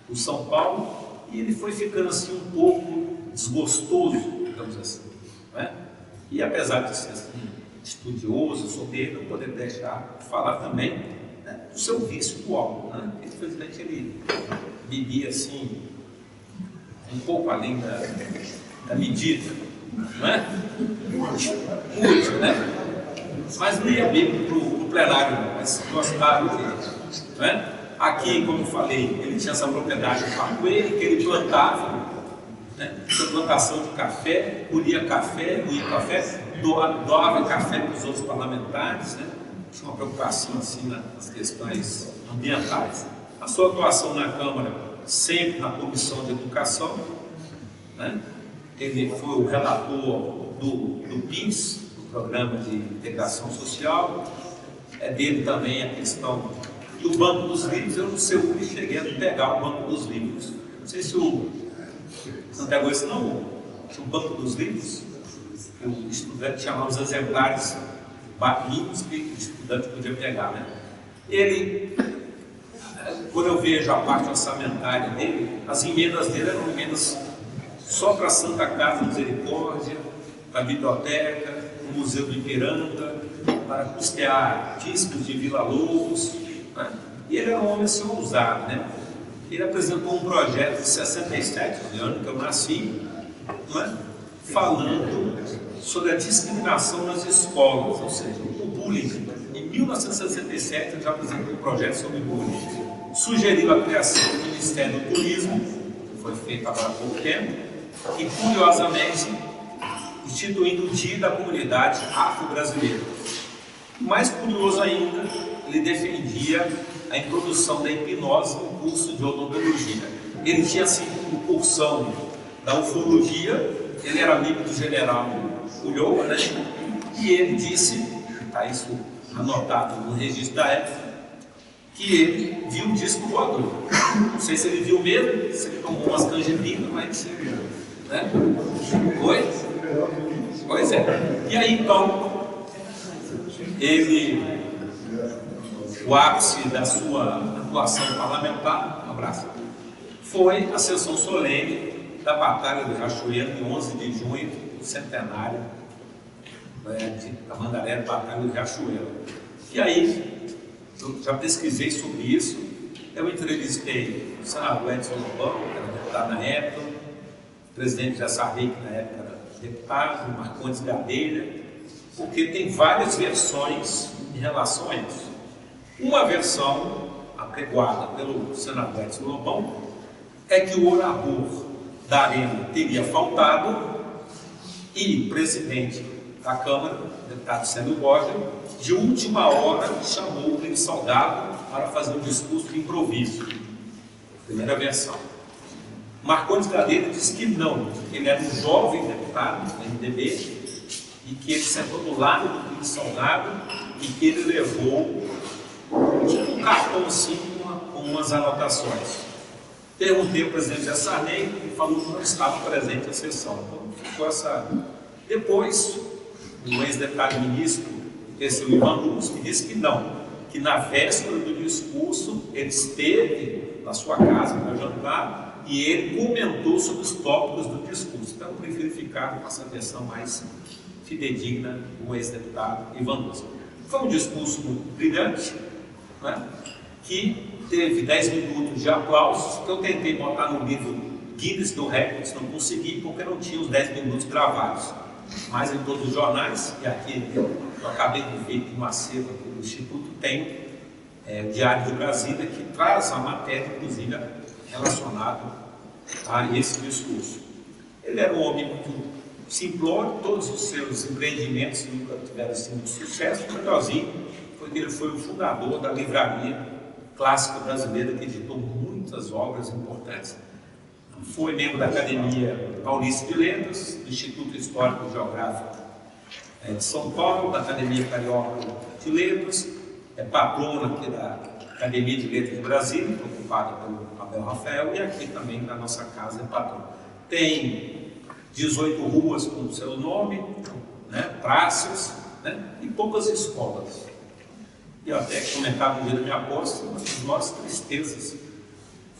por São Paulo, e ele foi ficando assim um pouco desgostoso, digamos assim, né? E apesar de ser assim, estudioso, solteiro, não poder deixar de falar também, né, do seu vício do álcool, né? Infelizmente ele bebia assim um pouco além da medida, não é? Muito, né? Mas não ia bem para o plenário, não, mas gostava de, não é? Aqui, como eu falei, ele tinha essa propriedade de Parkway, que ele plantava né? Tinha plantação de café, colhia café, doava café para os outros parlamentares, né? Tinha uma preocupação assim nas questões ambientais. A sua atuação na Câmara, sempre na Comissão de Educação, né? Ele foi o relator do PIS, do Programa de Integração Social. É dele também a questão do Banco dos Livros. Eu não sei o que cheguei a pegar o Banco dos Livros. Não sei se o não pegou esse não, o Banco dos Livros. O estudante tinha lá os exemplares mínimos que o estudante podia pegar, né? Ele, quando eu vejo a parte orçamentária dele, as emendas dele eram emendas só para a Santa Casa Misericórdia, para a biblioteca, para o Museu do Ipiranga, para custear discos de Vila Lobos, né? E ele era um homem assim ousado, né? Ele apresentou um projeto de 67, no ano que eu nasci, né? Falando sobre a discriminação nas escolas, ou seja, o bullying. Em 1967 ele já apresentou um projeto sobre bullying. Sugeriu a criação do Ministério do Turismo, que foi feito agora há pouco tempo, e curiosamente instituindo o Dia da Comunidade Afro-Brasileira. Mais curioso ainda, ele defendia a introdução da hipnose no curso de odontologia. Ele tinha assim um cursão da ufologia, ele era amigo do general Ulloa, né? E ele disse, está isso anotado no registro da época, que ele viu um disco voador. Não sei se ele viu mesmo, se ele tomou umas canjibrinas, mas você viu, né? Oi? Pois é. E aí então, ele, o ápice da sua atuação parlamentar, um abraço, foi a sessão solene da Batalha do Riachuelo, em 11 de junho, o centenário da Mandaré, Batalha do Riachuelo. E aí, eu já pesquisei sobre isso, eu entrevistei o senador Edson Lobão, que era deputado na época, o presidente Jassarri, que na época era deputado, o Marcondes Gadelha, porque tem várias versões em relação a isso. Uma versão, apregoada pelo senador Edson Lobão, é que o orador da Arena teria faltado e o presidente da Câmara, o deputado Célio Borges, de última hora chamou o Plínio Salgado para fazer um discurso de improviso. Primeira versão. Marcondes Gadelha disse que não, que ele era um jovem deputado do MDB e que ele sentou do lado do Plínio Salgado e que ele levou tipo um cartão assim com umas anotações. Perguntei ao presidente Jassarney, ele falou que não estava presente na sessão. Então ficou essa. Depois, o ex-deputado ministro, esse é o Ivan Luz, que disse que não, que na véspera do discurso ele esteve na sua casa para jantar e ele comentou sobre os tópicos do discurso. Então eu prefiro ficar com essa versão mais fidedigna do ex-deputado Ivan Luz. Foi um discurso muito brilhante, né? Que teve 10 minutos de aplausos, que eu tentei botar no livro Guinness do Records, não consegui porque não tinha os 10 minutos gravados. Mas em todos os jornais, e aqui eu acabei de ver que uma acervo aqui do Instituto tem o Diário de Brasília, que traz a matéria, inclusive, relacionada a esse discurso. Ele era um homem muito simplório, todos os seus empreendimentos nunca tiveram assim muito sucesso. O melhorzinho foi que ele foi o fundador da livraria clássica brasileira, que editou muitas obras importantes. Foi membro da Academia Paulista de Letras, do Instituto Histórico e Geográfico de São Paulo, da Academia Carioca de Letras, é patrono aqui da Academia de Letras de Brasília, ocupada pelo Abel Rafael, e aqui também na nossa casa é patrono. Tem 18 ruas com o seu nome, né, praças, né, e poucas escolas. E eu até comentava no dia da minha posse, uma das nossas tristezas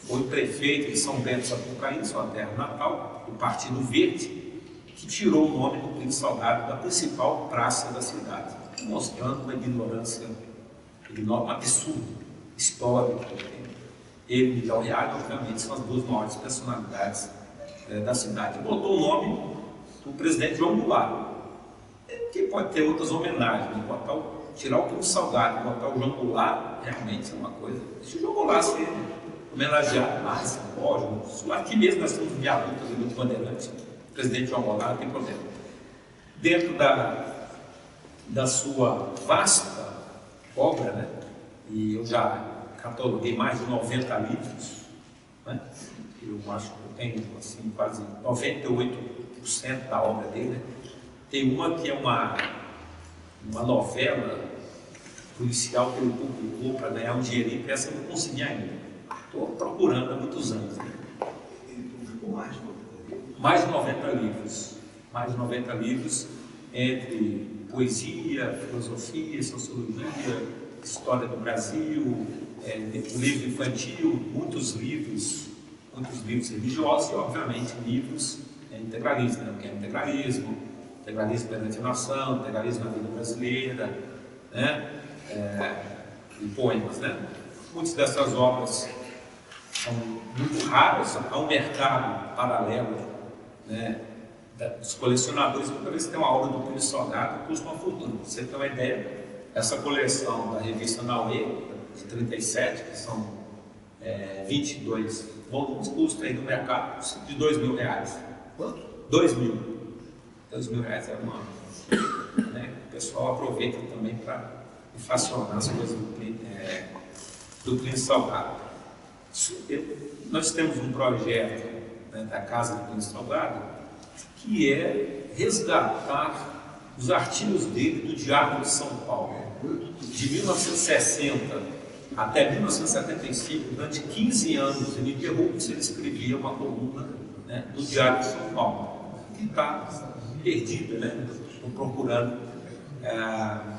foi o prefeito de São Bento Sapucaí, sua terra natal, do Partido Verde, que tirou o nome do Plínio Salgado da principal praça da cidade, mostrando uma ignorância, um absurdo histórico. Ele e Miguel Reale, obviamente, são as duas maiores personalidades da cidade. Botou o nome do presidente João Goulart, que pode ter outras homenagens, tirar o Plínio Salgado e botar o João Goulart, realmente é uma coisa. Deixa o João Goulart ser homenageado mais, lógico. Aqui mesmo nós temos um viaduto ali do Bandeirante, o presidente João Goulart, não tem problema. Dentro da sua vasta obra, né? E eu já cataloguei mais de 90 livros, né? Eu acho que eu tenho assim, quase 98% da obra dele, né? Tem uma que é uma novela policial que ele publicou para ganhar um dinheirinho, que essa eu não consegui ainda. Estou procurando há muitos anos. Né? Ele publicou mais de 90 livros? Mais de 90 livros. Mais de 90 livros, entre poesia, filosofia, sociologia, história do Brasil, o livro infantil, muitos livros religiosos e, obviamente, livros integralistas, né? Que é integralismo perante a nação, integralismo na vida brasileira, né? E poemas, né? Muitas dessas obras são muito raras, há um mercado paralelo, né, dos colecionadores. Toda vez que tem uma obra do Plínio Salgado, custa uma fortuna. Pra você ter uma ideia, essa coleção da revista Naue, de 37, que são 22 volumes, custa aí no mercado de R$2.000. Quanto? R$2.000 é uma... Né, o pessoal aproveita também para inflacionar as coisas do Plínio Salgado. Nós temos um projeto, né, da Casa do Plínio Salgado, que é resgatar os artigos dele do Diário de São Paulo, de 1960 até 1975, durante 15 anos ininterruptos, ele escrevia uma coluna, né, do Diário de São Paulo, que está perdida, né? Estou procurando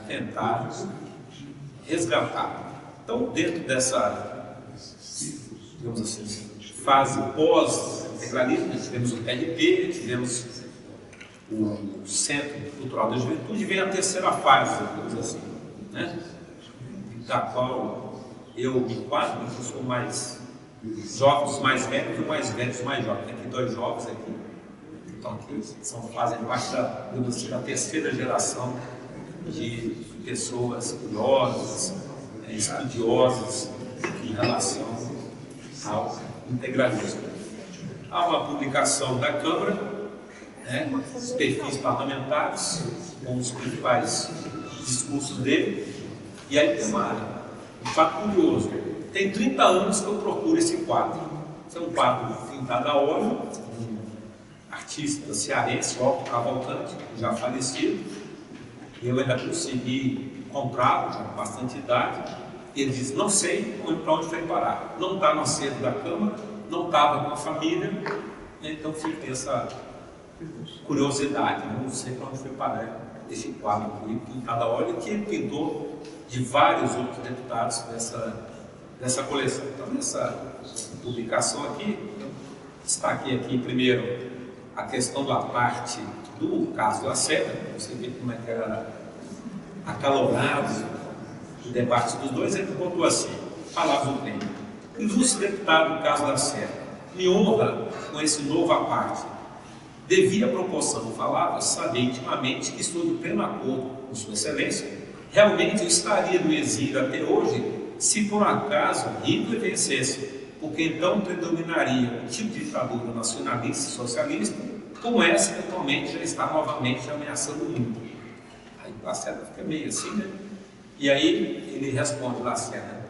tentar resgatar. Então, dentro dessa, digamos assim, fase pós-integralismo, tivemos o TRT, tivemos o Centro Cultural da Juventude, e vem a terceira fase, digamos assim, né? Da qual eu me enquadro, eu sou mais jovens mais velhos e mais velhos mais jovens. Tem aqui dois jovens aqui, então aqui fazem parte da terceira geração de pessoas curiosas, estudiosas em relação ao integralismo. Há uma publicação da Câmara, né, os perfis parlamentares, com os principais discursos dele, e aí tem um fato curioso. Tem 30 anos que eu procuro esse quadro. Esse é um quadro pintado a óleo, um artista cearense, Otto Cavalcante, já falecido. Eu ainda consegui comprá-lo, já com bastante idade. Ele diz: não sei para onde foi parar. Não está no acervo da Câmara, não estava com a família, então fica essa curiosidade. Não sei para onde foi parar esse quadro aqui, pintado a óleo, que ele pintou de vários outros deputados dessa coleção. Então, nessa publicação aqui, eu destaquei aqui primeiro a questão da parte do caso Lacerda. Você vê como é que era acalorado o debate dos dois. Ele botou assim, palavras do tempo: ilustre deputado do caso Lacerda, me honra com esse novo à parte. Devia a proporção falava saber intimamente que estou de pleno acordo com Sua Excelência. Realmente eu estaria no exílio até hoje se por acaso Hitler vencesse, porque então predominaria um tipo de ditadura nacionalista e socialista como essa que atualmente já está novamente ameaçando o mundo. Aí Lacerda fica meio assim, né? E aí ele responde, Lacerda,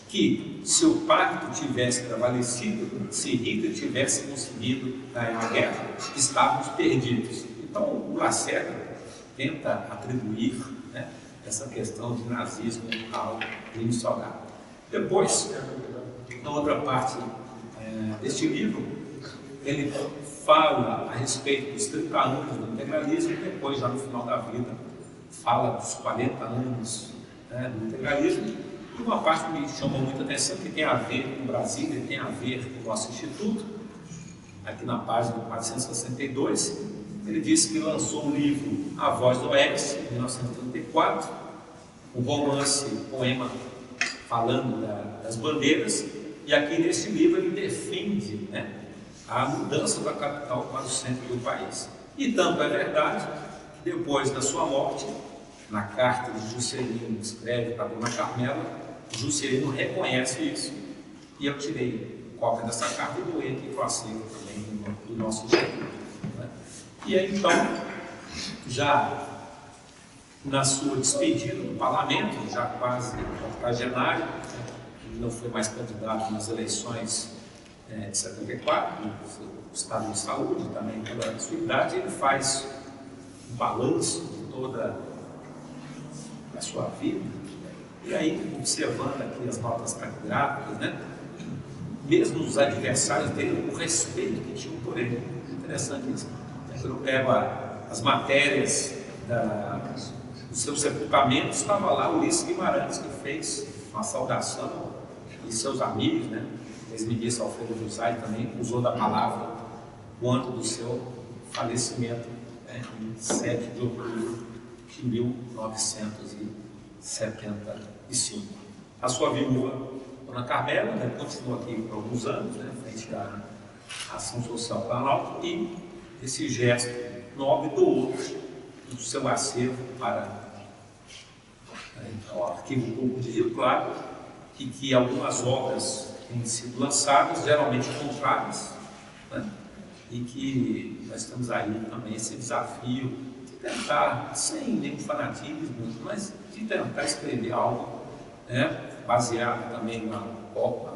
que se o pacto tivesse prevalecido, se Hitler tivesse conseguido ganhar a guerra, estávamos perdidos. Então o Lacerda tenta atribuir, né, essa questão de nazismo ao Plínio Salgado. Depois, na outra parte deste livro, ele fala a respeito dos 30 anos do integralismo, e depois, já no final da vida, fala dos 40 anos, né, do integralismo. E uma parte que me chamou muita atenção, que tem a ver com Brasília, tem a ver com o nosso instituto. Aqui na página 462, ele disse que lançou um livro, A Voz do Oeste, em 1934, um romance, poema falando das bandeiras, e aqui neste livro ele defende, né, a mudança da capital para o centro do país. E tanto é verdade que depois da sua morte, na carta de Juscelino escreve para a Dona Carmela, Juscelino reconhece isso. E eu tirei cópia dessa carta e doei aqui para o acervo também do nosso instituto. Né? E aí, então, já na sua despedida do parlamento, já quase octogenário, né? Ele não foi mais candidato nas eleições de 74, no estado de saúde, também pela sua idade, ele faz um balanço de toda a sua vida, e aí, observando aqui as notas taquigráficas, né? Mesmo os adversários dele, o respeito que tinham por ele. Interessante isso. Quando eu pego as matérias dos seus sepultamentos, estava lá Ulisses Guimarães, que fez uma saudação, e seus amigos, né? O ex-ministro Alfredo José também usou da palavra o ano do seu falecimento, né? Em 7 de outubro de 1975. A sua viúva, Dona Carmela, né, continuou aqui por alguns anos, né, frente à Ação Social Planalto, e esse gesto nobre doou do seu acervo para o Arquivo Público de Rio Claro, e que algumas obras têm sido lançadas, geralmente contrárias, né, e que nós estamos aí também esse desafio de tentar, sem nenhum fanatismo, mas de tentar escrever algo, né, baseado também na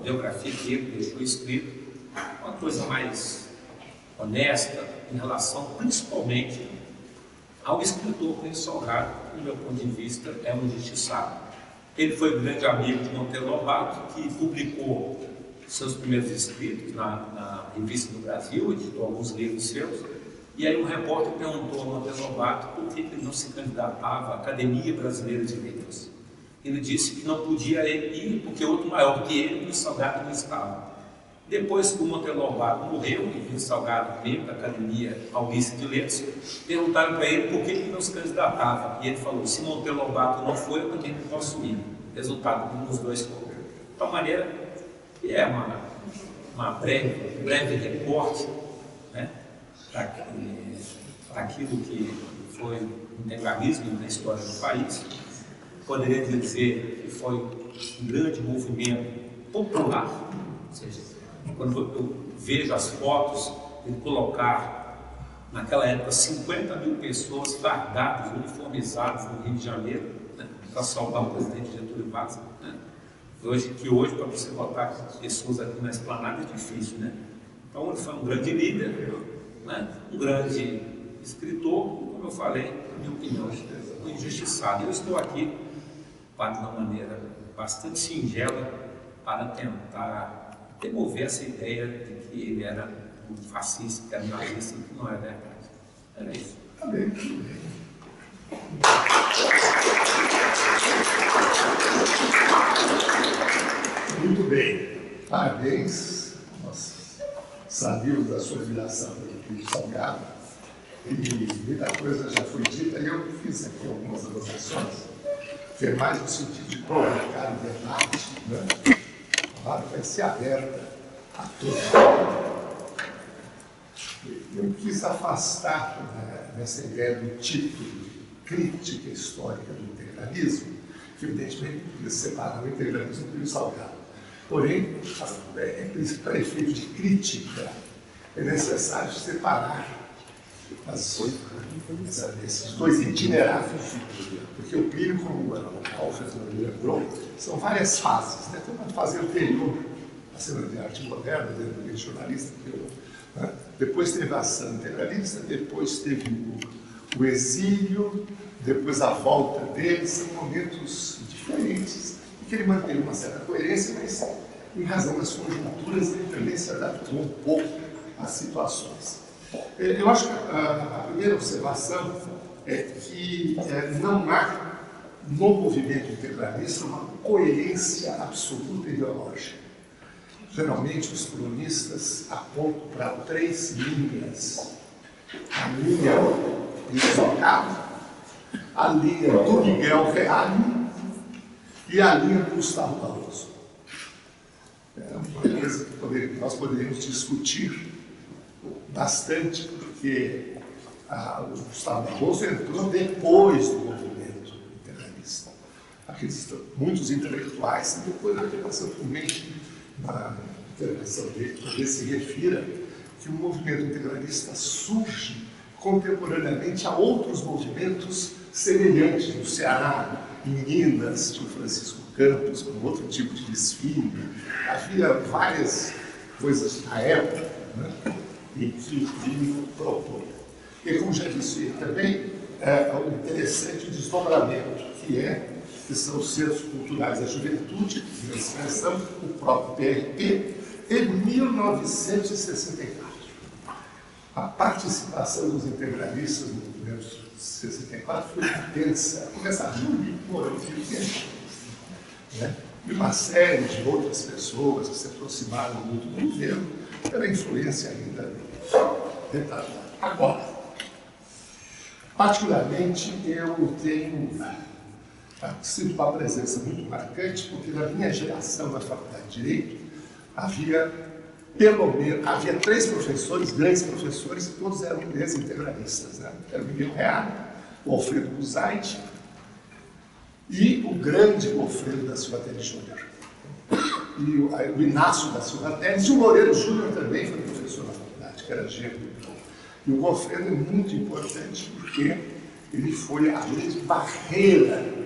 biografia que ele deixou escrito, uma coisa mais honesta em relação, principalmente, ao escritor Cândido Salgado, que, do meu ponto de vista, é um injustiçado. Ele foi um grande amigo de Monteiro Lobato, que publicou seus primeiros escritos na Revista do Brasil, editou alguns livros seus, e aí um repórter perguntou a Monteiro Lobato por que ele não se candidatava à Academia Brasileira de Letras. Ele disse que não podia ir porque outro maior que ele, Cândido Salgado, não estava. Depois que o Monteiro Lobato morreu, e Cândido Salgado, membro da Academia Paulista de Letras, perguntaram para ele por que ele não se candidatava. E ele falou: se Monteiro Lobato não foi, eu também não posso ir. Resultado, um dos dois foi. De tal maneira que é uma breve recorte, né, para aquilo que foi o integralismo na história do país. Poderia dizer que foi um grande movimento popular, ou seja, quando eu vejo as fotos, ele colocar naquela época 50 mil pessoas fardadas, uniformizadas no Rio de Janeiro, né, para saudar o presidente Getúlio Vargas, né? Hoje para você botar pessoas aqui na esplanada é difícil, né? Então ele foi um grande líder, né, um grande escritor, como eu falei, na minha opinião, um injustiçado. Eu estou aqui de uma maneira bastante singela para tentar demover essa ideia de que ele era um fascista, que era um nazista, que não é verdade. Era isso. Tá bem, tudo bem. Muito bem. Parabéns. Nós sabíamos da sua admiração pelo Cândido Salgado e muita coisa já foi dita, e eu fiz aqui algumas anotações. Foi mais no sentido de provocar o debate, né? Claro, vai ser aberta a todos. Eu quis afastar, né, dessa ideia do título de crítica histórica do integralismo, que evidentemente podia separar o integralismo do Cândido Salgado. Porém, para efeito de crítica, é necessário separar esses dois itinerários, porque o Plínio, como o Alfredo lembrou, são várias fases, né? Tem uma fase anterior à cena de arte moderna, de jornalista, né? Depois teve a ação integralista, depois teve o exílio, depois a volta dele. São momentos diferentes e que ele manteve uma certa coerência, mas em razão das conjunturas ele também se adaptou um pouco às situações. Eu acho que a primeira observação é que não há no movimento integralista uma coerência absoluta ideológica. Geralmente os cronistas apontam para 3 linhas: a linha do Salgado, a linha do Miguel Reale e a linha do Gustavo Barroso. É uma coisa que nós poderíamos discutir bastante, porque o Gustavo Barroso entrou depois do movimento integralista. Muitos intelectuais, depois da integração também intervenção dele, talvez se refira que o movimento integralista surge contemporaneamente a outros movimentos semelhantes no Ceará, em Minas, tinha o Francisco Campos, com outro tipo de desfile. Havia várias coisas na época, né, em que o Plínio propõe. E, como já disse ele também, é um interessante desdobramento, que são os centros culturais da juventude, de expressão, o próprio PRP, em 1964. A participação dos integralistas no movimento de 64 foi intensa, começava no Mourão Filho, né? E uma série de outras pessoas que se aproximaram muito do governo pela influência ainda retardada. Agora, particularmente, eu tenho sido uma presença muito marcante, porque na minha geração na Faculdade de Direito havia havia 3 professores, grandes professores, e todos eram ex-integralistas, né? Era o Miguel Reale, o Alfredo Buzaide e o grande Alfredo da Silva Teles Júnior. E o Inácio da Silva Teles e o Loureiro Júnior também foi professor na faculdade, que era gênero. E o Alfredo é muito importante porque ele foi a grande barreira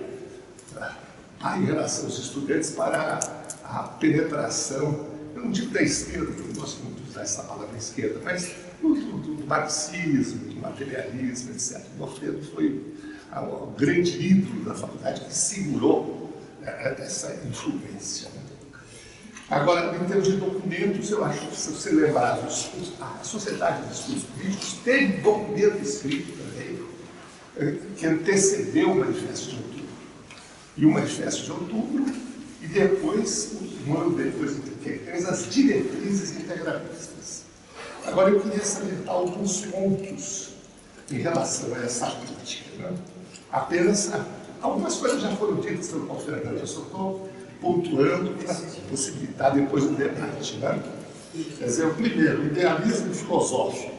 em relação aos estudantes para a penetração, eu não digo da esquerda, porque eu não gosto muito de usar essa palavra esquerda, mas do marxismo, do materialismo, etc. O Alfredo foi o grande ídolo da faculdade que segurou essa influência. Agora, em termos de documentos, eu acho que, se você lembrar, a Sociedade de Estudos Políticos teve um documento escrito também, que antecedeu o Manifesto de Outubro. E o Manifesto de Outubro, e depois, um ano depois, as diretrizes integralistas. Agora, eu queria salientar alguns pontos em relação a essa crítica. Né? Apenas, algumas coisas já foram ditas pelo Paulo Fernando, eu só estou pontuando para possibilitar depois o debate. Né? Quer dizer, o primeiro, o idealismo filosófico.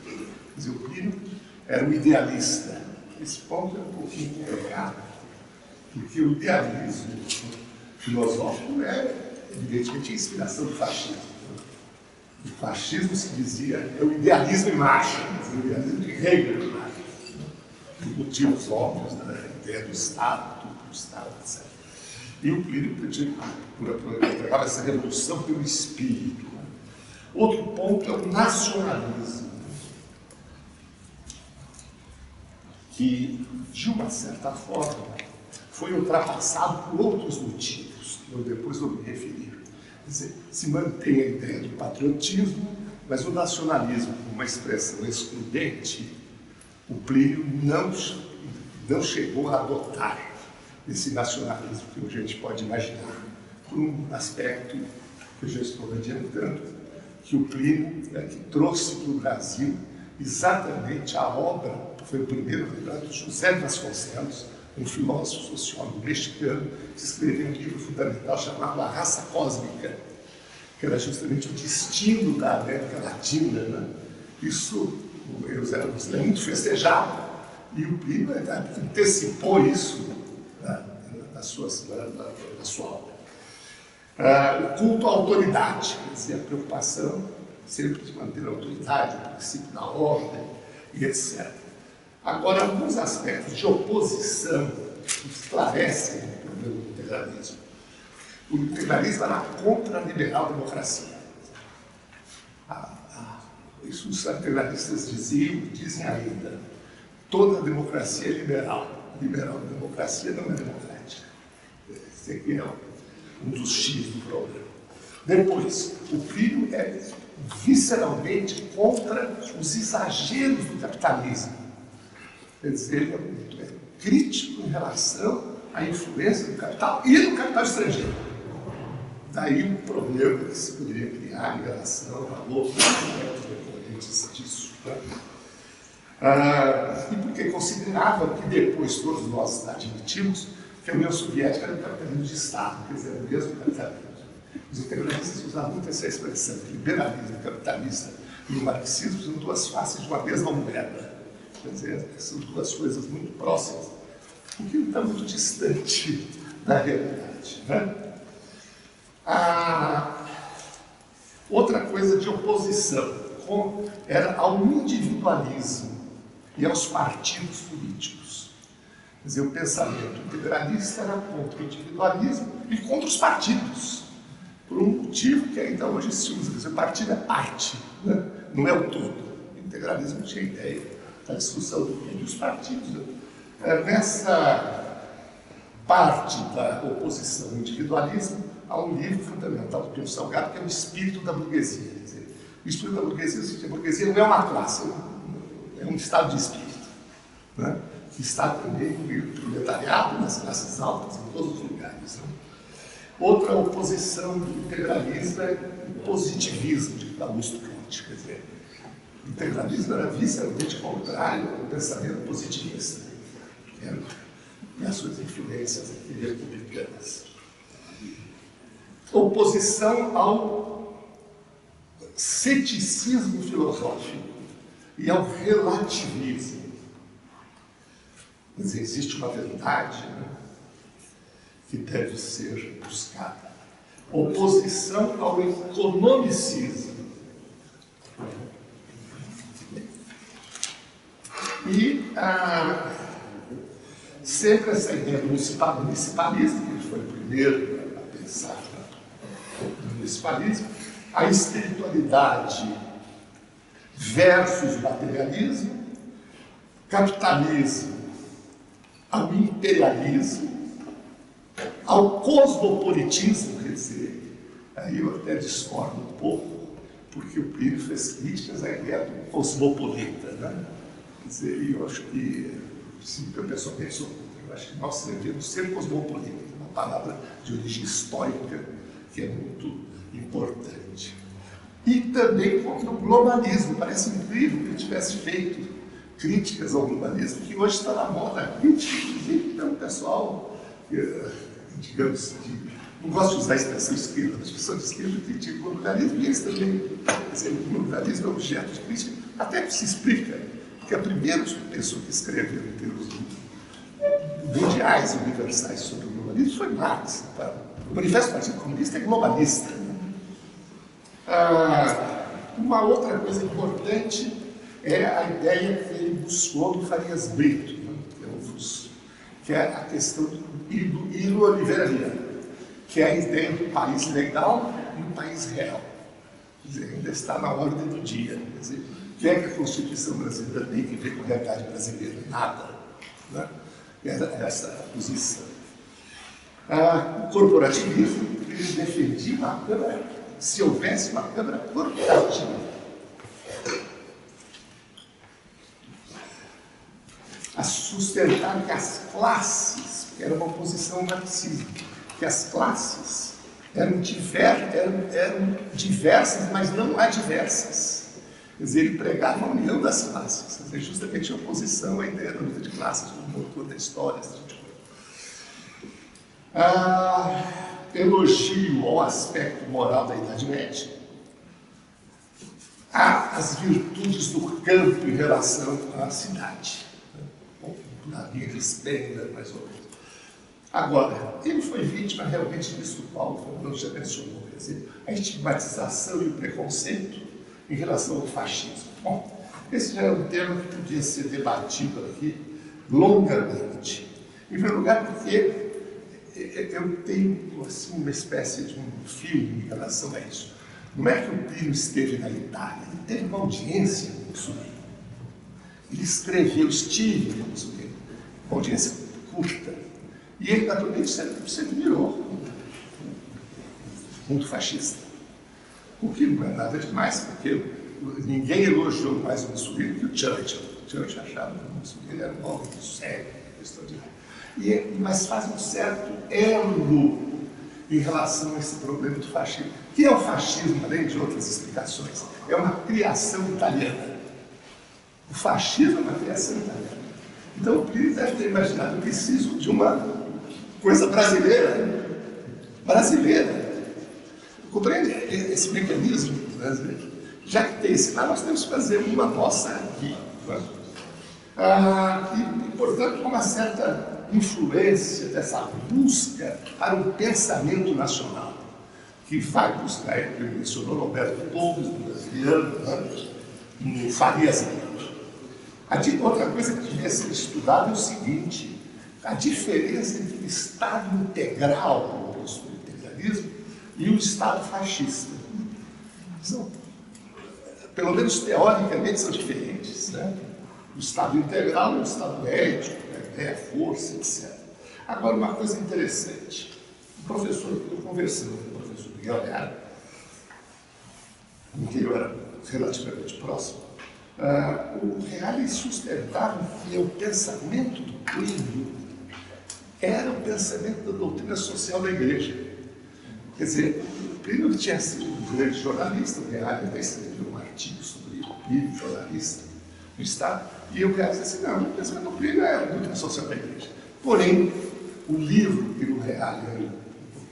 Quer dizer, o Plínio era um idealista. Esse ponto é um pouquinho errado, porque o idealismo filosófico é, evidentemente, a inspiração do fascismo. O fascismo se dizia, é o idealismo em marcha, o idealismo de Hegel em marcha. Por motivos óbvios, da ideia do Estado, tudo do Estado, etc. E o Plínio pregava essa revolução pelo espírito. Outro ponto é o nacionalismo, que, de uma certa forma, foi ultrapassado por outros motivos, que eu depois vou me referir. Quer dizer, se mantém a ideia do patriotismo, mas o nacionalismo, como uma expressão excludente, o Plínio não chegou a adotar esse nacionalismo que hoje a gente pode imaginar, por um aspecto que eu já estou adiantando, que o Plínio que trouxe para o Brasil exatamente a obra, foi o primeiro retrato, José Vasconcelos, um filósofo sociólogo mexicano, que escreveu um livro fundamental chamado A Raça Cósmica, que era justamente o destino da América Latina. Né? Isso, o Eusébio é muito festejado, e o Plínio antecipou isso na sua obra. O culto à autoridade, quer dizer, a preocupação sempre de manter a autoridade, o princípio da ordem, e etc. Agora, alguns aspectos de oposição esclarecem o problema do integralismo. O integralismo era contra a liberal-democracia. Isso os integralistas dizem ainda. Toda democracia é liberal. A liberal-democracia não é democrática. Esse aqui é um dos X do problema. Depois, o Plínio é visceralmente contra os exageros do capitalismo. Quer dizer, ele é crítico em relação à influência do capital e do capital estrangeiro. Daí um problema que se poderia criar em relação a outros aspectos decorrentes disso. Né? E porque considerava que depois todos nós admitimos que a União Soviética era um capitalismo de Estado, quer dizer, era o mesmo capitalismo. Os integralistas usavam muito essa expressão, que liberalismo capitalista e o marxismo são duas faces de uma mesma moeda. Quer dizer, são duas coisas muito próximas, o que não está muito distante da realidade. Né? Outra coisa de oposição era ao individualismo e aos partidos políticos. Quer dizer, o pensamento integralista era contra o individualismo e contra os partidos, por um motivo que ainda hoje se usa. Quer dizer, o partido é parte, né? Não é o todo. O integralismo tinha ideia da discussão dos partidos. Nessa parte da oposição ao individualismo, há um livro fundamental do Pio Salgado, que é O Espírito da Burguesia. Quer dizer, o espírito da burguesia, a burguesia não é uma classe, é um estado de espírito, né? Que está também no proletariado, nas classes altas, em todos os lugares. Né? Outra oposição do integralismo é o positivismo de Augusto Kant. Quer dizer, o integralismo era visceralmente contrário ao pensamento positivista, e as suas influências aqui republicanas. Oposição ao ceticismo filosófico e ao relativismo. Quer dizer, existe uma verdade, né, que deve ser buscada. Oposição ao economicismo. E sempre essa ideia do municipalismo, que ele foi o primeiro a pensar no municipalismo, a espiritualidade versus o materialismo, capitalismo ao imperialismo, ao cosmopolitismo. Quer dizer, aí eu até discordo um pouco, porque o Plínio fez críticas à ideia do cosmopolita, né? Quer dizer, eu acho que, sim, eu pessoalmente sou contra. Eu acho que nós devemos ser cosmopolita, uma palavra de origem histórica que é muito importante. E também contra o globalismo. Parece incrível que ele tivesse feito críticas ao globalismo, que hoje está na moda. Crítica, inclusive, é um pessoal, digamos, que não gosta de usar a expressão esquerda, mas as pessoas de esquerda criticam o globalismo, e eles também, quer dizer, o globalismo é objeto de crítica, até que se explica que a primeira pessoa que escreveu em termos mundiais universais sobre o globalismo foi Marx. Tá? O Manifesto do Partido Comunista é globalista. Uma outra coisa importante é a ideia que ele buscou do Farias Brito, né? Que é a questão do Ilo Oliveira Viana, que é a ideia do país legal e do país real. Quer dizer, ainda está na ordem do dia. Quer dizer, o que é que a Constituição brasileira tem que ver com a realidade brasileira? Nada. Né? Essa posição. O corporativismo, ele defendia uma Câmara, se houvesse uma Câmara corporativa. A sustentar que as classes, que era uma oposição ao marxismo, que as classes eram diversas, mas não adversas. Quer dizer, ele pregava a união das classes, quer dizer, justamente a oposição à ideia da luta de classes, como motor da história, esse tipo de coisa. Elogio ao aspecto moral da Idade Média, as virtudes do campo em relação à cidade. Na linha de Spengler, mais ou menos. Agora, ele foi vítima realmente disso que o Paulo Fernando já mencionou, quer dizer, a estigmatização e o preconceito em relação ao fascismo. Bom, esse já é um tema que podia ser debatido aqui longamente. Em primeiro lugar, porque eu tenho assim, uma espécie de um filme em relação a isso. Não é que o Plínio esteve na Itália, ele teve uma audiência com Mussolini. Ele escreveu, estive com Mussolini, uma audiência curta. E ele, naturalmente, sempre virou muito fascista. O que não é nada demais, porque ninguém elogiou mais o Mussolini que o Churchill. O Churchill achava que o Mussolini era um homem sério, extraordinário. Mas faz um certo elo em relação a esse problema do fascismo. O que é o fascismo, além de outras explicações? É uma criação italiana. O fascismo é uma criação italiana. Então o Plínio deve ter imaginado, eu preciso de uma coisa brasileira. Compreende esse mecanismo brasileiro? Já que tem esse lá, nós temos que fazer uma nossa aqui. E, portanto, com uma certa influência dessa busca para um pensamento nacional, que vai buscar, ele mencionou Roberto Gomes, brasileiro, no Farias Neto. Outra coisa que devia ser estudada é o seguinte: a diferença entre o Estado integral, o integralismo, e o Estado fascista. Pelo menos teoricamente, são diferentes, né? O Estado integral é o Estado ético, a força, etc. Agora, uma coisa interessante: o professor, eu conversando com o professor Miguel Leal, com quem eu era relativamente próximo, o Reale sustentava que o pensamento do Plínio era o pensamento da doutrina social da Igreja. Quer dizer, o Plínio tinha sido um grande jornalista, o Reale até escreveu um artigo sobre o Plínio, jornalista no Estado, e o Reale disse assim: não, o pensamento do Plínio é a doutrina social da Igreja. Porém, o livro que o Reale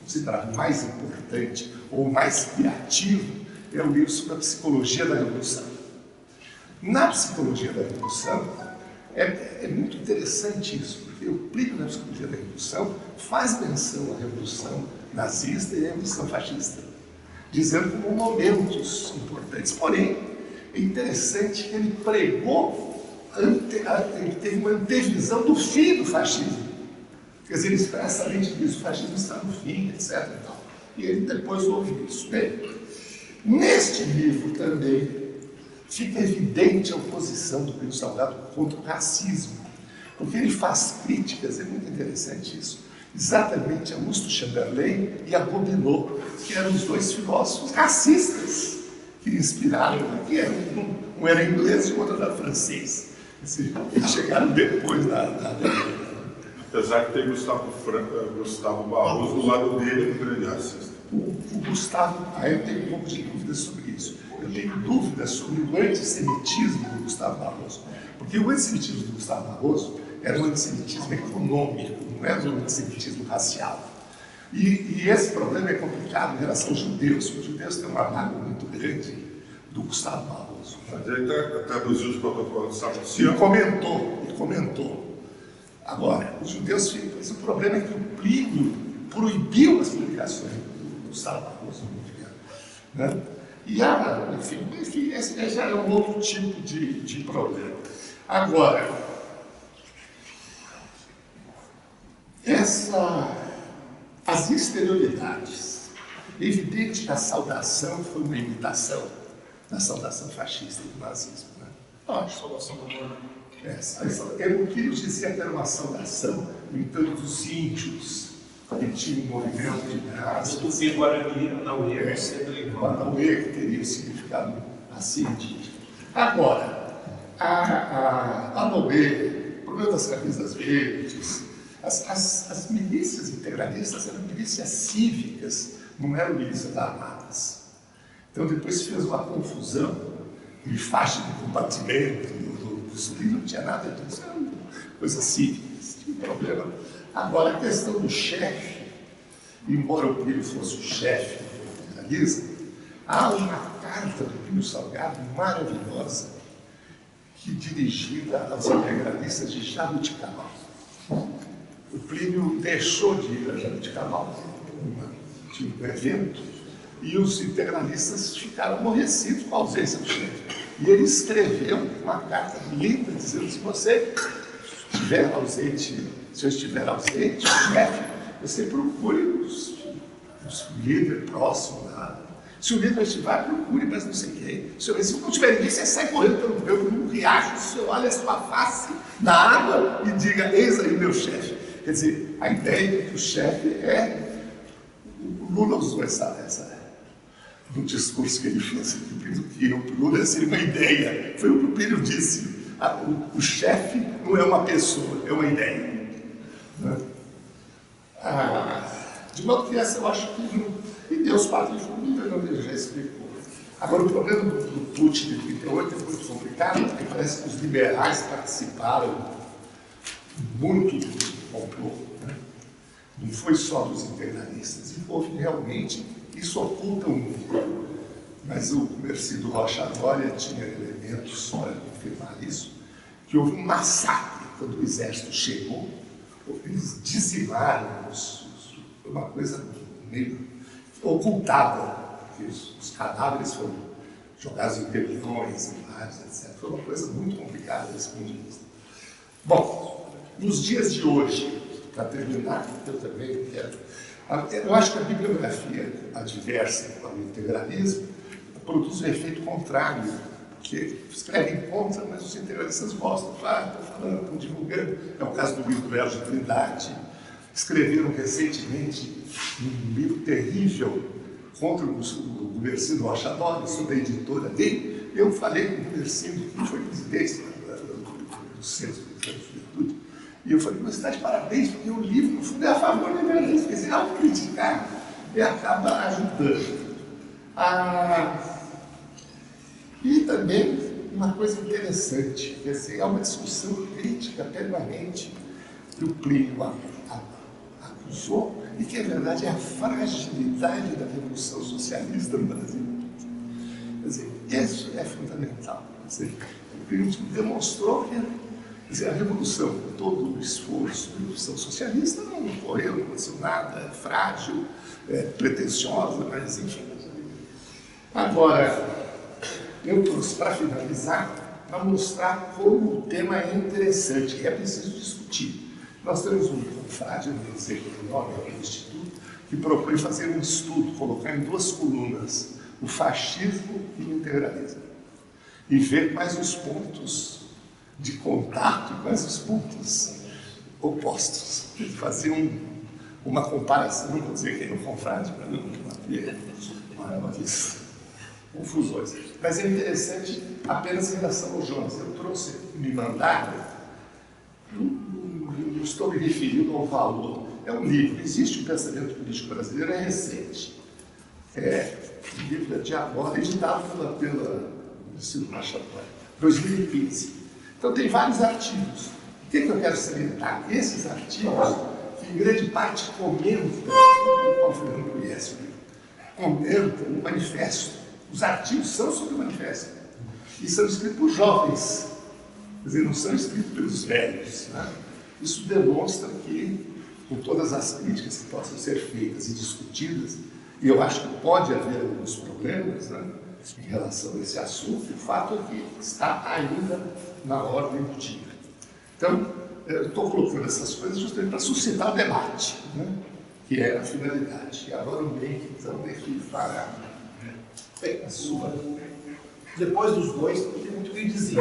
considerava mais importante ou mais criativo é o livro sobre a psicologia da Revolução. Na psicologia da Revolução, é muito interessante isso, porque o Plínio na psicologia da Revolução faz menção à Revolução nazista e à Revolução fascista, dizendo como momentos importantes. Porém, é interessante que ele pregou, ele teve uma antevisão do fim do fascismo. Quer dizer, ele expressamente diz: o fascismo está no fim, etc. E ele depois ouve isso. Bem, neste livro também fica evidente a oposição do Plínio Salgado contra o racismo, porque ele faz críticas, é muito interessante isso, exatamente a Augusto Chamberlain e a Gobineau, que eram os dois filósofos racistas que inspiraram, que um era inglês e o outro era francês. Eles chegaram depois da Apesar de ter Gustavo Barroso do lado dele, um grande racista. O Gustavo, eu tenho um pouco de dúvidas sobre isso. Eu tenho dúvidas sobre o antissemitismo do Gustavo Barroso. Porque o antissemitismo do Gustavo Barroso era um antissemitismo econômico, não era um antissemitismo racial. E esse problema é complicado em relação aos judeus. Os judeus têm uma mágoa muito grande do Gustavo Barroso. Mas ele traduziu os protocolos de Sarkozy. Ele comentou. Agora, os judeus ficam. Mas o problema é que o Plínio proibiu as publicações do Gustavo Barroso, né? E, enfim, esse já é um outro tipo de problema. Agora, as exterioridades. É evidente que a saudação foi uma imitação da saudação fascista do nazismo, né? Saudação do mundo. Eu não queria dizer que era uma saudação, no entanto, dos índios, que tinha um movimento de graça. O Tupi Guarani, Anauê, sendo igual. Anauê, que teria um significado assim indígena. Agora, a Anauê, o problema das camisas verdes, as milícias integralistas eram milícias cívicas, não eram milícias armadas. Então, depois se fez uma confusão de faixa de compartimento, não tinha nada disso, era uma coisa cívica, tinha um problema. Agora, a questão do chefe, embora o Plínio fosse o chefe do integralismo, há uma carta do Plínio Salgado maravilhosa, que dirigida aos integralistas de Jabuticabal. O Plínio deixou de ir a Jabuticabal, tinha um evento, e os integralistas ficaram aborrecidos com a ausência do chefe. E ele escreveu uma carta linda dizendo: se você estiver ausente, se eu estiver ausente, o chefe, você procure os líderes próximos lá. Se o líder estiver, procure, mas não sei quem. Se não tiver ninguém, você sai correndo pelo riacho, você olha a sua face na água e diga: eis aí meu chefe. Quer dizer, a ideia de que o chefe é. O Lula usou no discurso que ele fez, que o Lula seria uma ideia. Foi o que o Plínio disse: o chefe não é uma pessoa, é uma ideia. Né? De modo que essa eu acho que. E Deus, Pátria e Família, ele já explicou. Agora, o problema do Putin de 38 é muito complicado, porque parece que os liberais participaram muito do complô. Né? Não foi só dos integralistas, e houve realmente. Isso oculta muito, mas o Mercido Rocha Dória tinha elementos para confirmar isso, que houve um massacre quando o exército chegou, eles dizimaram uma coisa meio ocultada, porque os cadáveres foram jogados em telhões, em mares, etc. Foi uma coisa muito complicada desse ponto de vista. Bom, nos dias de hoje, para terminar, eu também quero... Eu acho que a bibliografia adversa ao integralismo produz um efeito contrário, porque escrevem contra, mas os integralistas gostam. Estão falando, estão divulgando. É o caso do livro do Hélio de Trindade. Escreveram recentemente um livro terrível contra o Gumercindo Rocha Dó, eu sou da editora dele. Eu falei com o Gumercindo, que foi presidente do Centro de Juventude, e eu falei, você está de parabéns, porque o livro, no fundo, é a favor do integralismo. Quer dizer, ao criticar, ele acaba ajudando. E também uma coisa interessante, quer dizer, há uma discussão crítica permanente que o Plínio acusou, e que, na verdade, é a fragilidade da Revolução Socialista no Brasil. Quer dizer, isso é fundamental. Quer dizer, o Plínio demonstrou que a Revolução, com todo o esforço da Revolução Socialista, não ocorreu, não aconteceu nada, é frágil, é pretensiosa, mas enfim. Agora, eu trouxe para finalizar, para mostrar como o tema é interessante e é preciso discutir. Nós temos um confrade, não sei o nome, do Instituto, que propõe fazer um estudo, colocar em 2 colunas o fascismo e o integralismo, e ver quais os pontos de contato, quais os pontos opostos. Fazer uma comparação, não vou dizer quem é o confrade, para não ter maiores confusões. Mas é interessante apenas em relação ao Jonas. Eu trouxe, me mandaram, não estou me referindo ao valor. É um livro, existe o pensamento político brasileiro, é recente. É um livro de agora, editado pela Silvio Machado, 2015. Então tem vários artigos. O que eu quero salientar? Esses artigos, que em grande parte comentam, o Paulo Fernando conhece o livro, comentam o manifesto. Os artigos são sobre o manifesto. E são escritos por jovens. Quer dizer, não são escritos pelos velhos. Né? Isso demonstra que, com todas as críticas que possam ser feitas e discutidas, e eu acho que pode haver alguns problemas, né, em relação a esse assunto, o fato é que está ainda na ordem do dia. Então, eu estou colocando essas coisas justamente para suscitar o debate, né, que é a finalidade. E agora o Henrique, então, aqui para a sua... Depois dos dois, não tem muito o que dizer.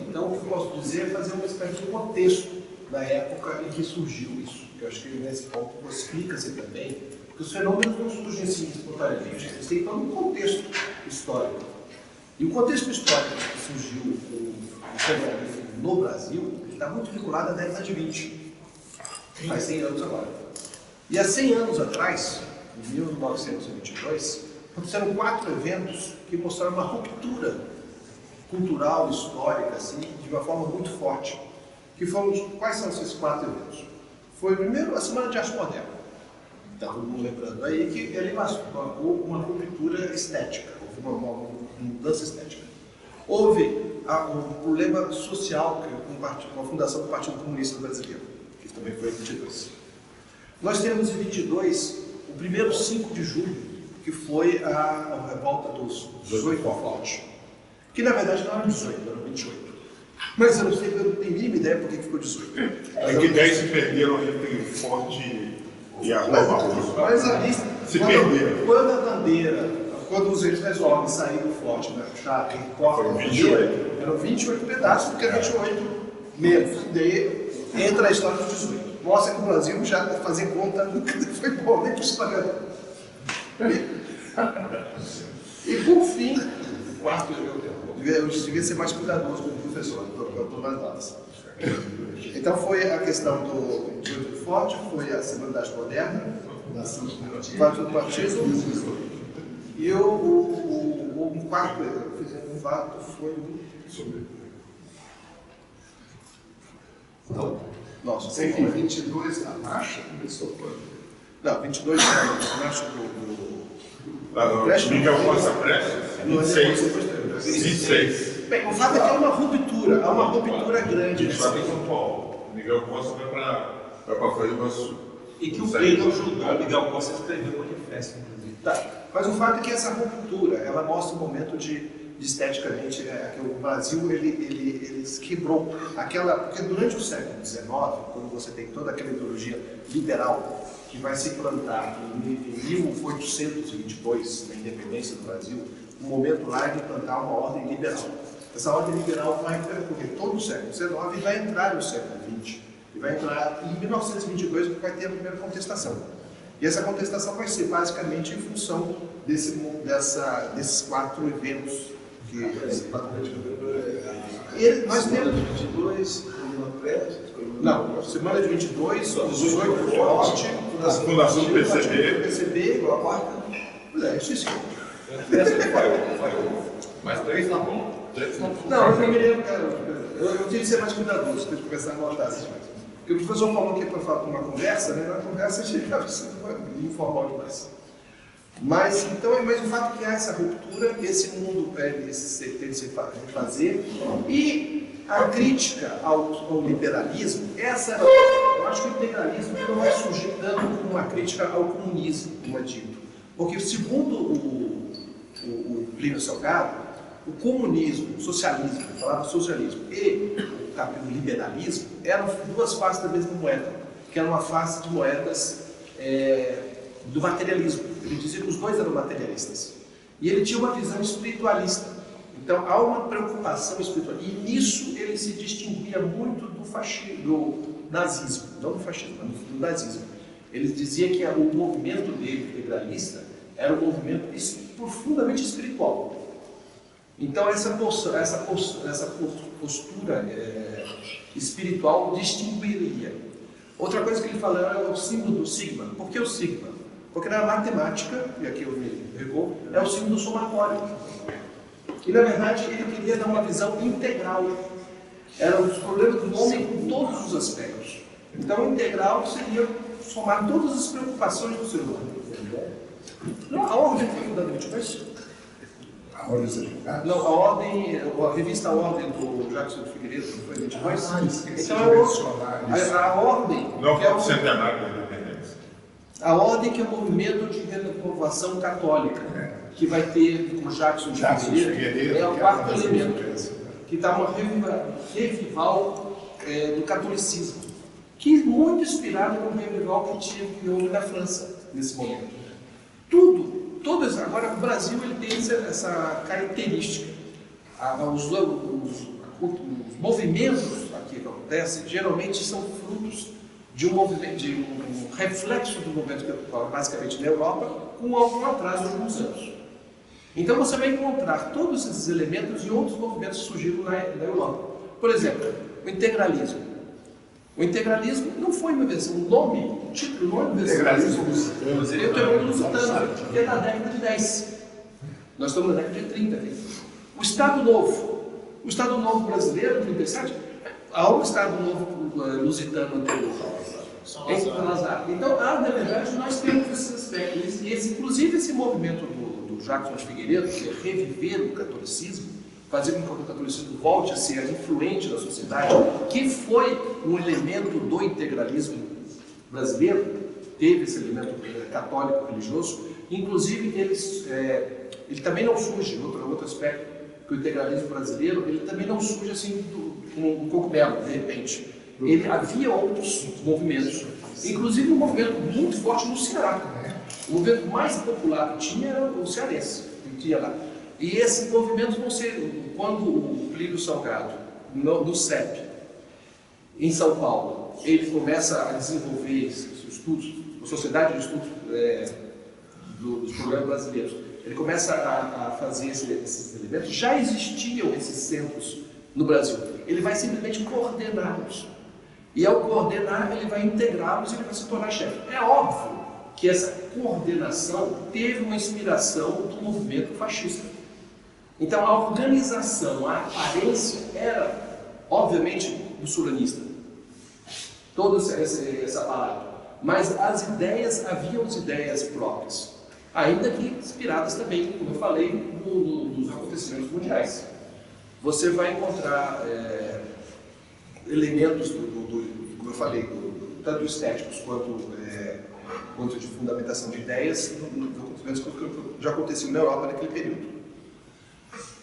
Então, o que eu posso dizer é fazer uma espécie de contexto da época em que surgiu isso. Eu acho que nesse ponto explica-se também que os fenômenos não surgem assim espontaneamente, eles têm todo um contexto histórico. E o contexto histórico que surgiu o fenômeno no Brasil está muito vinculado à década de 20, faz 100 anos agora. E há 100 anos atrás, em 1922, aconteceram 4 eventos que mostraram uma ruptura cultural, histórica, assim, de uma forma muito forte. Que foram, quais são esses 4 eventos? Foi, primeiro, a Semana de Arte Moderna. Está todo mundo lembrando aí que ele marcou uma ruptura estética, houve uma mudança estética. Houve um problema social com a fundação do Partido Comunista Brasileiro, que também foi em 22. Nós temos em 22 o primeiro 5 de julho, que foi a revolta dos 18 fortes, que na verdade não eram 18, eram 28. Mas eu não tenho mínima ideia por que ficou 18. É que 10 se perderam entre Forte e a Rua. Mas ali, se perderam. Quando a bandeira, quando os resolvem sair do forte, né, puxar e cortam a bandeira, eram 28 pedaços, porque 28 menos. Daí entra a história dos 18. Mostra que o Brasil já fazer conta nunca foi bom, nem para o historiador. E por fim, o quarto, eu devia ser mais cuidadoso com o professor, eu estou mais dadas. Então foi a questão do 18 Forte, foi a Semana da Arte Moderna, o partido, e um quarto fato foi Então, nossa, sei que 22 a marcha começou quando? Não, 22 a marcha do Miguel Costa Prestes, 26. Bem, o fato é que há uma ruptura grande. Isso vai em São Paulo. Miguel Costa vai para Foz do Iguaçu. E que o Plínio ajudou o Miguel Costa a escrever o manifesto, inclusive. Tá. Mas o fato é que essa ruptura, ela mostra um momento de esteticamente, que o Brasil ele quebrou aquela, porque durante o século XIX, quando você tem toda aquela ideologia liberal que vai se implantar em 1822, na independência do Brasil, o momento lá é de implantar uma ordem liberal. Essa ordem liberal vai percorrer todo o século XIX e vai entrar no século XX. E vai entrar em 1922, que vai ter a primeira contestação. E essa contestação vai ser basicamente em função desses 4 eventos. Nós temos 22, não, semana de 22, 18 forte, a fundação do PCB, a quarta. Isso sim. Mas 3 na mão. Não, eu não me lembro, cara. Eu tinha que ser mais cuidadoso, tenho que começar a anotar essas coisas. Porque o professor falou que para falar uma conversa, né? Na conversa a gente acaba sendo informal demais. Mas o fato de que há essa ruptura, esse mundo tem de se fazer, e a crítica ao liberalismo, eu acho que o integralismo não vai surgir tanto como uma crítica ao comunismo, como é dito. Porque, segundo o Plínio Salgado, o comunismo, o socialismo, eu falava socialismo, e o liberalismo eram 2 faces da mesma moeda, que era uma face de moedas do materialismo. Ele dizia que os 2 eram materialistas. E ele tinha uma visão espiritualista. Então há uma preocupação espiritual. E nisso ele se distinguia muito do nazismo. Não do fascismo, mas do nazismo. Ele dizia que o movimento dele, integralista, era um movimento profundamente espiritual. Então essa postura espiritual distinguiria. Outra coisa que ele falou é o símbolo do sigma. Por que o sigma? Porque na matemática, e aqui eu me recordo, é o símbolo do somatório. E na verdade ele queria dar uma visão integral. Eram os problemas do homem com todos os aspectos. Então integral seria somar todas as preocupações do ser humano. Não, a ordem foi fundada em 22? A ordem dos advogados? Não, a revista Ordem do Jackson Figueiredo foi em 22? Esqueci Então de mencionar isso. a ordem... Não, que é o centenário da independência. A ordem que é o movimento de renovação católica, que vai ter o Jackson Figueiredo, é o 4º elemento, que está uma revival do catolicismo, que é muito inspirado no revival que houve na França, nesse momento. Agora o Brasil ele tem essa característica. Os movimentos aqui que acontecem geralmente são frutos de um reflexo do movimento que ocorre basicamente na Europa, com algum atraso de alguns anos. Então você vai encontrar todos esses elementos em outros movimentos que surgiram na Europa. Por exemplo, o integralismo. O integralismo não foi uma invenção, o título não é uma invenção. Integralismo lusitano, que é da década de 10. Nós estamos na década de 30. O Estado Novo brasileiro, 37, há um Estado Novo lusitano anterior. Então, na verdade, nós temos esses aspectos. Inclusive, esse movimento do Jackson Figueiredo, que é reviver o catolicismo, fazer com que o catolicismo volte a ser influente na sociedade, que foi um elemento do integralismo brasileiro, teve esse elemento católico religioso. Inclusive, ele também não surge, outro aspecto, que o integralismo brasileiro, ele também não surge assim com um cogumelo, de repente. Havia outros movimentos, inclusive um movimento muito forte no Ceará. O movimento mais popular que tinha era o cearense, que tinha lá. E esses movimentos vão ser, quando o Plínio Salgado, no CEP, em São Paulo, ele começa a desenvolver esses estudos, a Sociedade de Estudos dos Programas Brasileiros, ele começa a fazer esses elementos. Já existiam esses centros no Brasil. Ele vai simplesmente coordená-los. E ao coordenar, ele vai integrá-los e ele vai se tornar chefe. É óbvio que essa coordenação teve uma inspiração do movimento fascista. Então a organização, a aparência era, obviamente, mussolinista. Toda essa palavra. Mas as ideias, haviam as ideias próprias. Ainda que inspiradas também, como eu falei, nos acontecimentos mundiais. Você vai encontrar elementos como eu falei, tanto estéticos quanto de fundamentação de ideias, documentos que já aconteciam na Europa naquele período.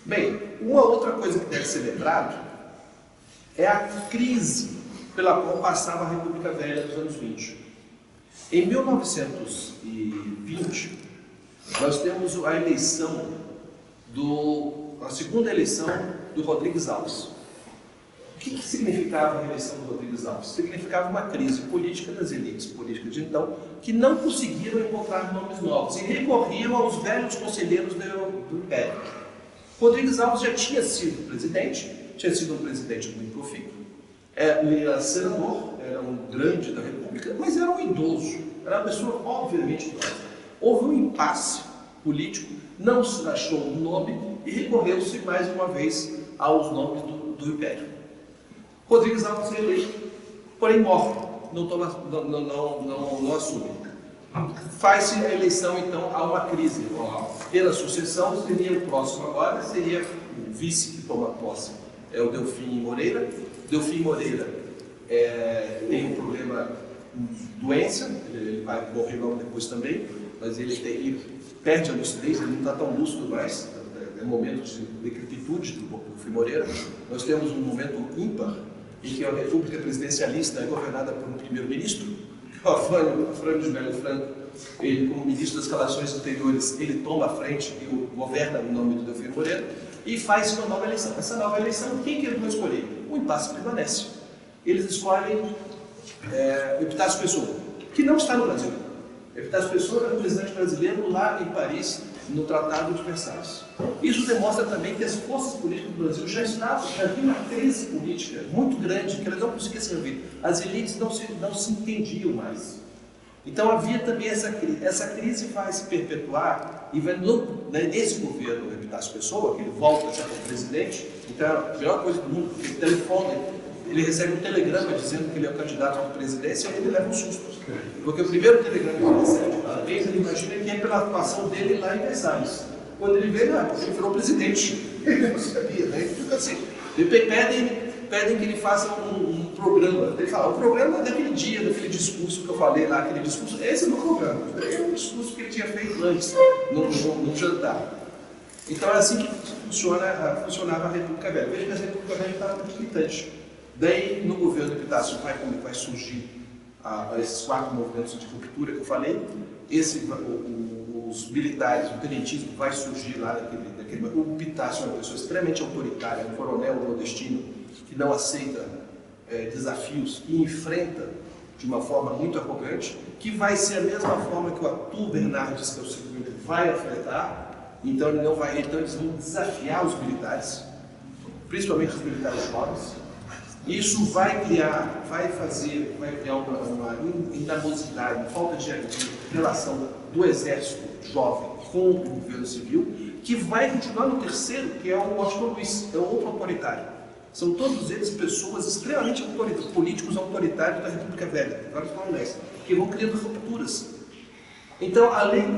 Bem, uma outra coisa que deve ser lembrado é a crise pela qual passava a República Velha dos anos 20. Em 1920, nós temos a eleição a segunda eleição do Rodrigues Alves. O que significava a eleição do Rodrigues Alves? Significava uma crise política das elites políticas de então, que não conseguiram encontrar nomes novos e recorriam aos velhos conselheiros do Império. Rodrigues Alves já tinha sido presidente, tinha sido um presidente muito profícuo, ele era senador, era um grande da República, mas era um idoso, era uma pessoa obviamente idosa. Houve um impasse político, não se achou um nome e recorreu-se mais uma vez aos nomes do Império. Rodrigues Alves é eleito, porém morre, não assume. Faz-se a eleição, então, a uma crise. Pela sucessão, seria o próximo agora, seria o vice que toma posse, é o Delfim Moreira. Delfim Moreira tem um problema de doença, ele vai morrer logo depois também, mas ele perde a lucidez, ele não está tão lúcido mais, é um momento de decrepitude do Delfim Moreira. Nós temos um momento ímpar, em que a República Presidencialista é governada por um primeiro-ministro, o Afrânio de Melo Franco, ele, como ministro das Relações Exteriores, ele toma a frente e governa no nome do Delfim Moreira, e faz uma nova eleição. Essa nova eleição, quem que eles vão escolher? O impasse permanece. Eles escolhem Epitácio Pessoa, que não está no Brasil. Epitácio Pessoa era o presidente brasileiro lá em Paris, no Tratado de Versalhes. Isso demonstra também que as forças políticas do Brasil já havia uma crise política muito grande, que elas não conseguiam se resolver. As elites não se entendiam mais. Então havia também essa crise. Essa crise vai se perpetuar e vai nesse governo Epitácio Pessoa, que ele volta a ser presidente. Então a melhor coisa do mundo, porque ele recebe um telegrama dizendo que ele é o candidato à presidência e ele leva um susto. Porque o primeiro telegrama que ele recebe, talvez ele imagina que é pela atuação dele lá em Versalhes. Quando ele vê, ele virou presidente. Ele não sabia, né? Ele fica assim. Pedem que ele faça um programa. Ele fala, o programa é daquele dia, daquele discurso que eu falei lá, aquele discurso, esse é o programa. É um discurso que ele tinha feito antes, no jantar. Então é assim que funcionava a República Velha. Veja que a República Velha estava muito limitante. Daí, no governo do Epitácio, vai surgir esses 4 movimentos de ruptura que eu falei. Os militares, o tenentismo vai surgir lá naquele. O Epitácio é uma pessoa extremamente autoritária, um coronel nordestino que não aceita desafios e enfrenta de uma forma muito arrogante, que vai ser a mesma forma que o Arthur Bernardes, que é o segundo, vai enfrentar. Então, eles vão desafiar os militares, principalmente os militares jovens. Isso vai criar uma inamosidade, uma falta de relação do exército jovem com o governo civil, que vai continuar no terceiro, que é o Washington Luiz, é o outro autoritário. São todos eles pessoas extremamente políticos autoritários da República Velha, vários coronéis, que vão criando rupturas. Então,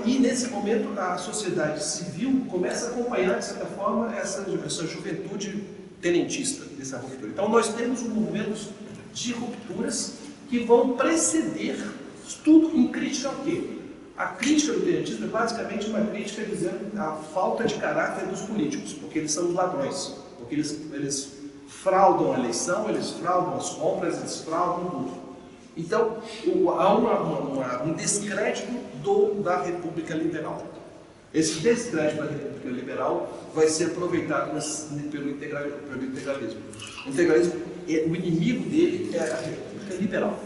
e nesse momento, a sociedade civil começa a acompanhar, de certa forma, essa juventude tenentista dessa ruptura. Então nós temos movimentos de rupturas que vão preceder tudo em crítica ao quê? A crítica do tenentismo é basicamente uma crítica dizendo a falta de caráter dos políticos, porque eles são os ladrões, porque eles fraudam a eleição, eles fraudam as compras, eles fraudam tudo. Então há um descrédito da República Liberal. Esse descrédito da República Liberal vai ser aproveitado pelo integralismo. O integralismo, o inimigo dele é a República Liberal,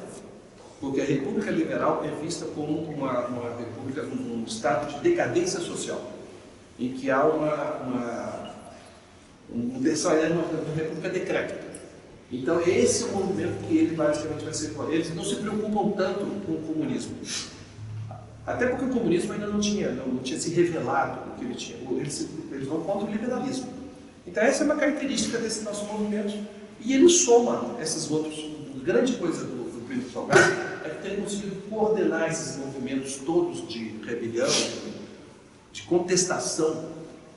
porque a República Liberal é vista como uma república, um estado de decadência social, em que há uma república decrépita. Então esse é o movimento que ele basicamente vai ser. Eles não se preocupam tanto com o comunismo. Até porque o comunismo ainda não tinha se revelado o que ele tinha. Eles vão contra o liberalismo. Então essa é uma característica desse nosso movimento. E ele soma esses outros. A grande coisa do Plínio Salgado é que ele conseguiu coordenar esses movimentos todos de rebelião, de contestação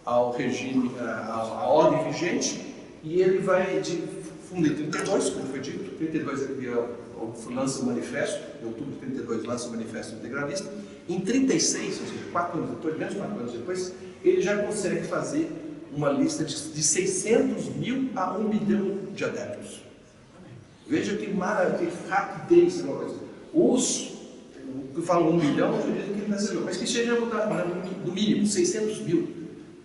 ao regime, à ordem vigente. E ele vai, em 32, quando foi dito, 32 lança o manifesto, em outubro de 32 lança o manifesto integralista. Em 36, ou seja, 4 anos depois, menos de 4 anos depois, ele já consegue fazer uma lista de 600 mil a 1 milhão de adeptos. Veja que maravilha, que rapidez, uma coisa. Que falam 1 milhão, eu diria que ele não recebeu, mas que seja no mínimo 600 mil.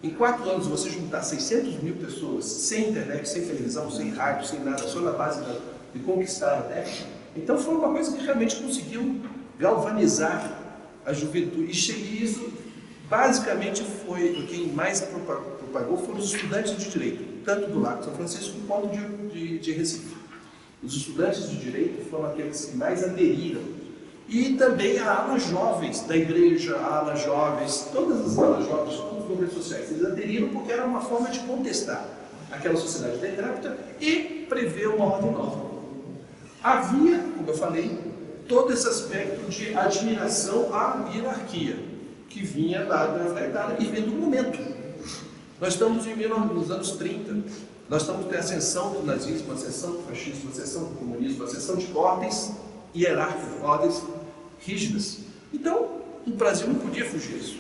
Em 4 anos, você juntar 600 mil pessoas sem internet, sem televisão, sem rádio, sem nada, só na base de conquistar a década. Então foi uma coisa que realmente conseguiu galvanizar a juventude. E isso, basicamente, foi quem mais propagou foram os estudantes de direito, tanto do Largo de São Francisco quanto de Recife. Os estudantes de direito foram aqueles que mais aderiram. E também a ala jovens da igreja, a ala jovens, todas as alas jovens, todos os movimentos sociais, eles aderiram porque era uma forma de contestar aquela sociedade decrépita e prever uma ordem nova. Havia, como eu falei, todo esse aspecto de admiração à hierarquia, que vinha lá da Itália e vem do momento. Nós estamos nos anos 30, nós estamos com a ascensão do nazismo, a ascensão do fascismo, a ascensão do comunismo, a ascensão de ordens hierárquicas, ordens rígidas. Então, o Brasil não podia fugir disso.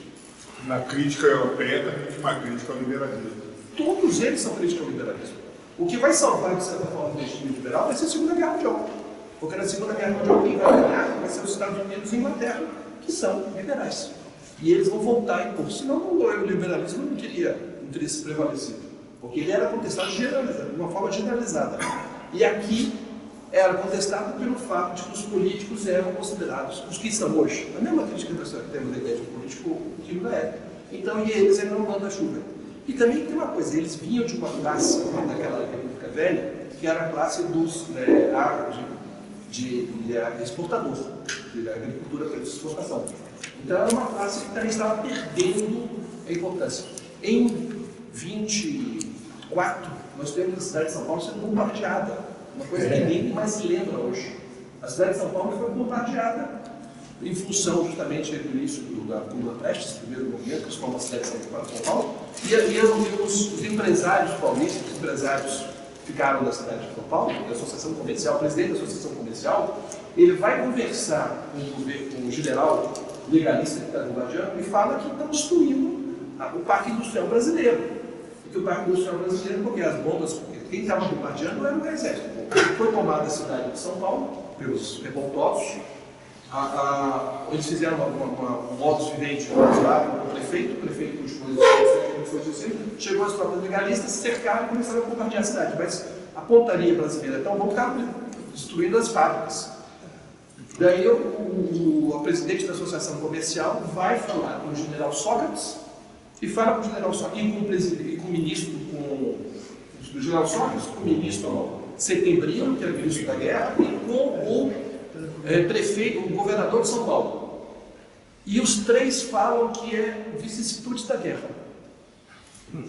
Na crítica europeia também tinha uma crítica ao liberalismo. Todos eles são críticos ao liberalismo. O que vai salvar, de certa forma, o regime liberal vai ser a Segunda Guerra Mundial. Porque na Segunda Guerra Mundial quem vai ganhar vai ser os Estados Unidos e a Inglaterra, que são liberais. E eles vão voltar a impor. Senão o liberalismo não teria se prevalecido. Porque ele era contestado de uma forma generalizada. E aqui era contestado pelo fato de que os políticos eram considerados, os que são hoje, a mesma crítica que nós temos da ideia de político que não é. Então, e eles eram um manda-chuva. E também tem uma coisa, eles vinham de uma classe, naquela República Velha, que era a classe dos exportador, da agricultura para exportação. Então, era uma classe que também estava perdendo a importância. Em 24, nós temos a cidade de São Paulo sendo bombardeada. Uma coisa que ninguém mais se lembra hoje. A cidade de São Paulo foi bombardeada em função justamente do início da Coluna Prestes, primeiro movimento, que se forma a cidade de São Paulo, e os empresários paulistas, os empresários ficaram da cidade de São Paulo, da Associação Comercial, o presidente da Associação Comercial, ele vai conversar com o general legalista que está bombardeando e fala que estão destruindo o Parque Industrial Brasileiro. Porque o Parque Industrial Brasileiro, porque as bombas, quem estava bombardeando era o exército. Foi tomada a cidade de São Paulo pelos revoltosos. Eles fizeram um modus vivendi lá com o prefeito chegou as tropas legalistas, cercaram e começaram a bombardear a cidade. Mas a pontaria brasileira é tão bom que estava destruindo as fábricas. Daí o presidente da Associação Comercial vai falar com o general Sócrates e fala com o general Sócrates e com o ministro, o general Sócrates, com o ministro Setembrino, que era o ministro da guerra, e com o prefeito, o governador de São Paulo. E os três falam que é vicissitude da guerra.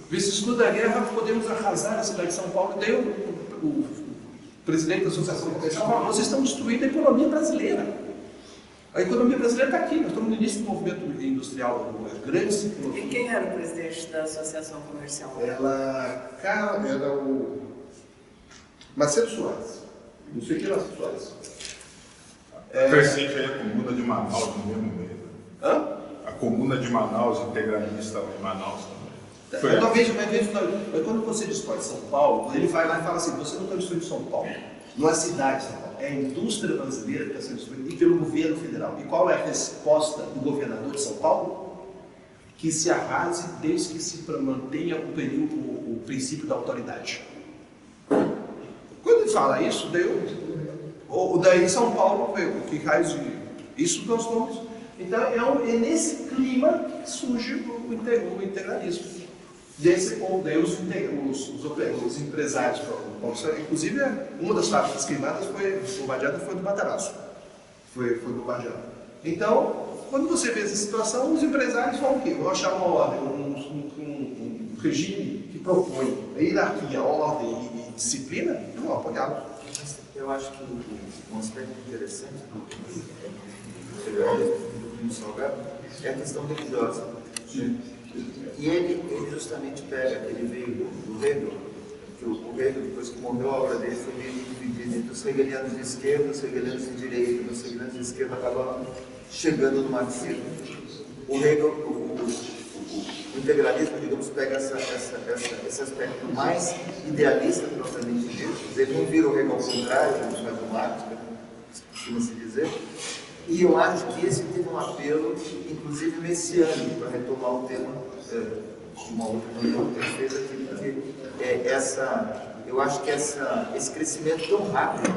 Vicissitude da guerra, podemos arrasar a cidade de São Paulo. Daí o presidente da Associação Comercial fala: vocês estão destruindo a economia brasileira. A economia brasileira está aqui, nós estamos no início do movimento industrial, grande. E quem era o presidente da Associação Comercial? Era o Macedo Soares. Não sei quem era o Soares. Crescente aí a Comuna de Manaus no mesmo mês. Hã? A Comuna de Manaus, integralista em Manaus também. Mas quando você destrói São Paulo, ele vai lá e fala assim: você não está destruindo São Paulo, não é a cidade de São Paulo, é a indústria brasileira que está sendo destruída e pelo governo federal. E qual é a resposta do governador de São Paulo? Que se arrase desde que se mantenha o princípio da autoridade. Quando ele fala isso, daí São Paulo, que raios de isso nós vamos. Então é nesse clima que surge o integralismo. Desse ponto, daí os empresários, inclusive uma das fábricas queimadas foi do Matarazzo. Foi bombardeado. Então, quando você vê essa situação, os empresários vão o quê? Vão achar uma ordem, um regime que propõe a hierarquia, ordem e disciplina, e vão apoiá-lo. Eu acho que um aspecto interessante do federalismo, do Salgado, é a questão religiosa. E ele justamente pega, ele veio do Hegel, que o Hegel, depois que morreu, a obra dele foi meio dividida entre os hegelianos de esquerda, os hegelianos de direita. Os hegelianos de esquerda acabaram chegando no marxismo. O Hegel, o integralismo, digamos, pega esse aspecto mais idealista, propriamente dito. Ele não vira o Hegel ao contrário, como faz o Marx, costuma-se dizer. E eu acho que esse teve um apelo, inclusive messiânico, para retomar o tema de uma outra reunião que ele fez aqui, porque eu acho que esse crescimento tão rápido,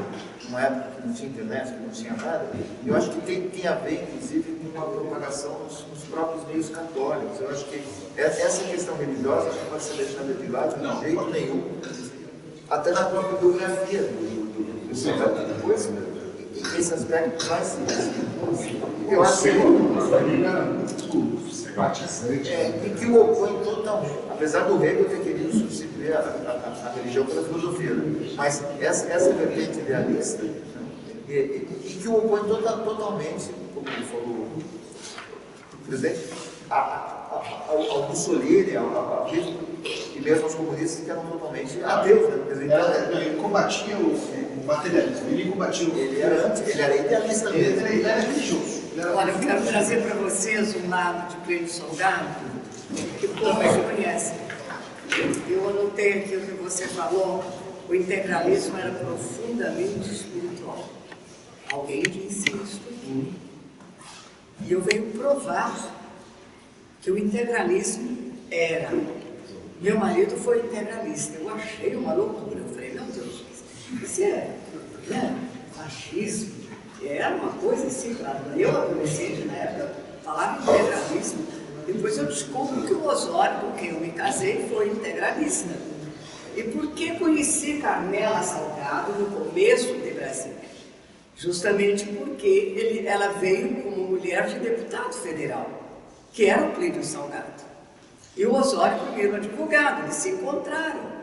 numa época que não tinha internet, que não tinha nada, eu acho que tem a ver, inclusive, com uma propagação nos próprios meios católicos. Eu acho que essa questão religiosa não pode ser deixada de lado de jeito nenhum, até na própria biografia do Salgado depois. Esse aspecto vai se eu acho que que o opõe totalmente, apesar do Hegel ter querido substituir a religião pela filosofia, né? Mas essa vertente idealista, e que o opõe totalmente, como falou o presidente, ao Mussolini, e mesmo aos comunistas que eram totalmente ateus, né? Ele combatia o materialismo, ele era idealista mesmo. Ele era religioso. Olha, eu quero trazer para vocês um lado de Plínio Salgado que poucos conhecem. Eu anotei aqui o que você falou, o integralismo era profundamente espiritual. Alguém disse isso aqui. E eu venho provar que o integralismo era. Meu marido foi integralista, eu achei uma loucura. Eu falei, meu Deus, isso é fascismo. Era uma coisa assim, eu adolescente na época, falava integralismo. Depois eu descubro que o Osório, com quem eu me casei, foi integralista. E por que conheci Carmela Salgado no começo de Brasília? Justamente porque ela veio como mulher de deputado federal, que era o Plínio Salgado. E o Osório, primeiro advogado, eles se encontraram.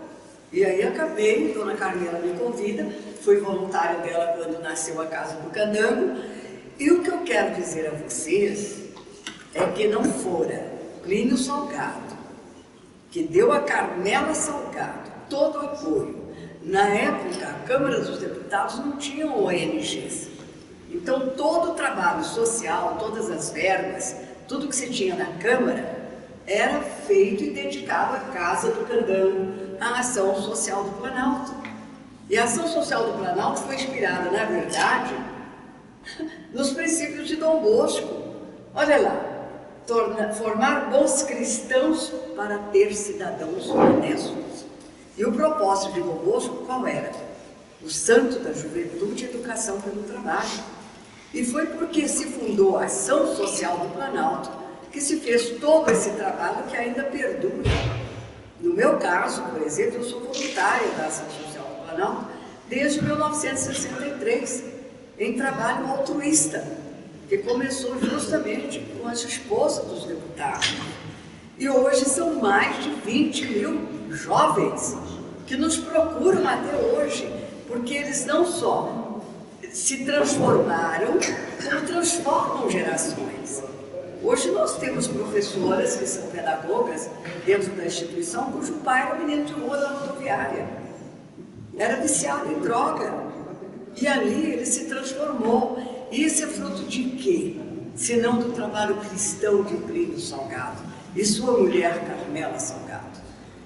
E aí acabei, Dona Carmela me convida, fui voluntária dela quando nasceu a Casa do Candango. E o que eu quero dizer a vocês é que não fora Plínio Salgado, que deu a Carmela Salgado todo o apoio. Na época, a Câmara dos Deputados não tinha ONGs. Então, todo o trabalho social, todas as verbas, tudo que se tinha na Câmara, era feito e dedicado à Casa do Candango, à Ação Social do Planalto. E a Ação Social do Planalto foi inspirada, na verdade, nos princípios de Dom Bosco. Olha lá, formar bons cristãos para ter cidadãos honestos. E o propósito de Dom Bosco qual era? O santo da juventude e educação pelo trabalho. E foi porque se fundou a Ação Social do Planalto que se fez todo esse trabalho que ainda perdura. No meu caso, por exemplo, eu sou voluntária da Ação Social do Planalto desde 1963, em trabalho altruísta, que começou justamente com as esposas dos deputados. E hoje são mais de 20 mil jovens que nos procuram até hoje, porque eles não só se transformaram, como transformam gerações. Hoje nós temos professoras que são pedagogas dentro da instituição, cujo pai era menino de rua da rodoviária. Era viciado em droga. E ali ele se transformou. E isso é fruto de quê? Se não do trabalho cristão de Plínio Salgado e sua mulher Carmela Salgado.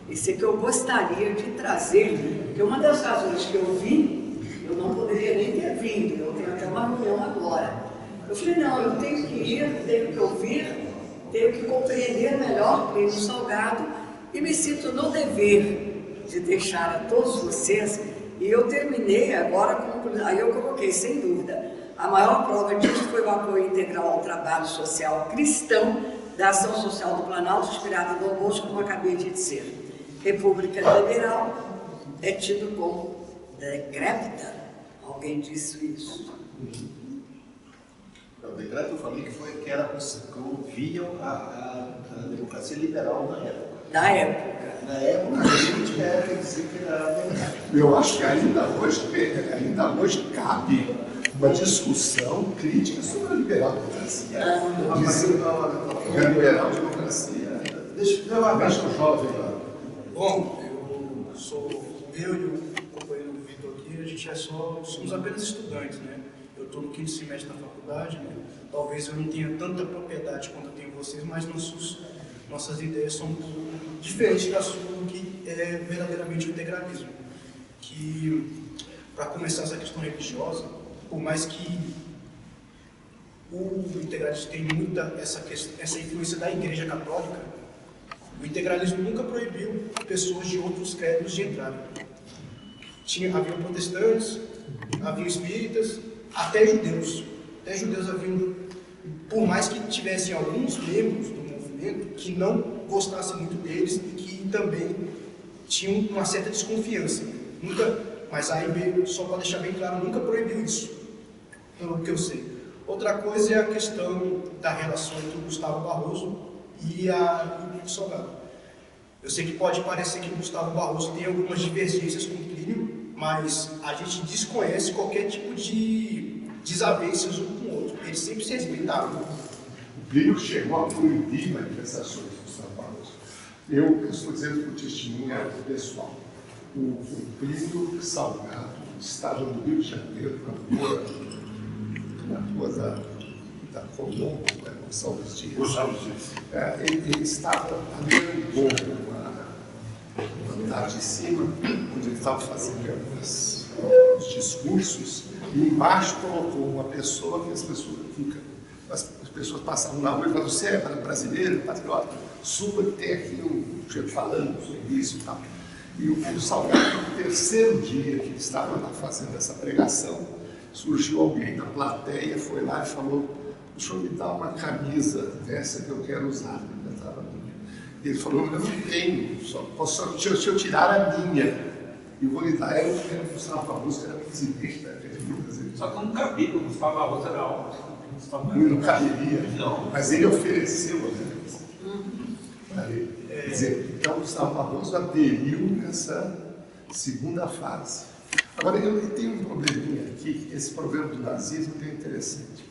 Isso é que eu gostaria de trazer, porque uma das razões que eu vim, eu não poderia nem ter vindo, eu tenho até uma reunião agora. Eu falei, não, eu tenho que ir, tenho que ouvir, tenho que compreender melhor Plínio Salgado e me sinto no dever de deixar a todos vocês. E eu terminei agora, aí eu coloquei, sem dúvida, a maior prova disso foi o apoio integral ao trabalho social cristão da Ação Social do Planalto, inspirada em Dom Bosco, como acabei de dizer. República Liberal é tido como decrépita. Alguém disse isso. O decreto eu falei que era que ouviam a democracia liberal na época. Na época. Na época, a gente quer dizer que era verdade. Eu acho que ainda hoje cabe uma discussão crítica sobre a liberal-democracia. A liberal-democracia. Deixa eu ver uma vez o jovem lá. Bom, eu sou eu e o companheiro Vitor aqui, a gente somos apenas estudantes, né? Eu estou no 5º semestre da faculdade, né? Talvez eu não tenha tanta propriedade quanto eu tenho vocês, mas nossas ideias são um pouco diferentes da sua, do que é verdadeiramente o integralismo. Que, para começar essa questão religiosa, por mais que o integralismo tem muita essa influência da Igreja Católica, o integralismo nunca proibiu pessoas de outros credos de entrarem. Havia protestantes, havia espíritas, até judeus. Até judeus haviam, por mais que tivessem alguns membros do movimento que não gostassem muito deles e que também tinham uma certa desconfiança. Mas a IB, só para deixar bem claro, nunca proibiu isso, pelo que eu sei. Outra coisa é a questão da relação entre o Gustavo Barroso e o Plínio Salgado. Eu sei que pode parecer que o Gustavo Barroso tem algumas divergências com o Plínio, mas a gente desconhece qualquer tipo de desavenças um com o outro. Eles sempre se respeitavam. O Plínio chegou a proibir manifestações do Gustavo Barroso. Eu estou dizendo por testemunha pessoal. O Plínio Salgado estava no Rio de Janeiro, na rua da Colombo, Gonçalves Dias. Ele estava ali no andar de cima, onde ele estava fazendo os discursos, e embaixo colocou uma pessoa que as pessoas passavam na rua e falavam: você é brasileiro, patriota, suba que tem aqui um sujeito falando sobre isso e tal. E o Plínio Salgado, no terceiro dia que ele estava lá fazendo essa pregação, surgiu alguém na plateia, foi lá e falou: o senhor me dá uma camisa dessa que eu quero usar. Ele falou: eu não tenho, se eu tirar a minha, e vou lhe dar. Era o Gustavo Barroso, que era presidente da Academia Brasileira. Só que não cabia, o Gustavo Barroso era alto. Não caberia, não. Mas ele ofereceu a camisa. Quer dizer, então o Gustavo Barroso aderiu nessa segunda fase. Agora, eu tenho um probleminha aqui, esse problema do nazismo é interessante,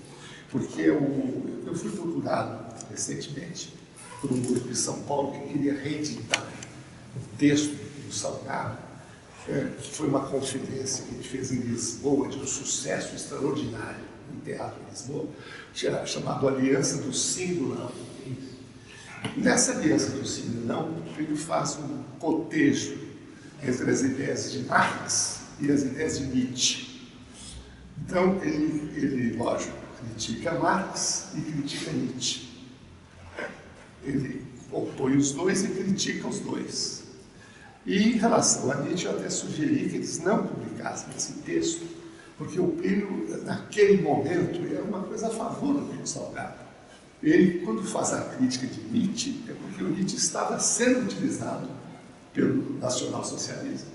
porque eu fui procurado recentemente por um grupo de São Paulo que queria reeditar um texto do Salgado, que foi uma conferência que a gente fez em Lisboa, de um sucesso extraordinário no Teatro de Lisboa, chamado Aliança do Sim e do Não. Nessa aliança do sim e não, ele faz um cotejo entre as ideias de Marx e as ideias de Nietzsche. Então, ele lógico, critica Marx e critica Nietzsche. Ele opõe os dois e critica os dois. E em relação a Nietzsche, eu até sugeri que eles não publicassem esse texto, porque o Plínio, naquele momento, era uma coisa a favor do Plínio Salgado. Ele, quando faz a crítica de Nietzsche, é porque o Nietzsche estava sendo utilizado pelo nacionalsocialismo,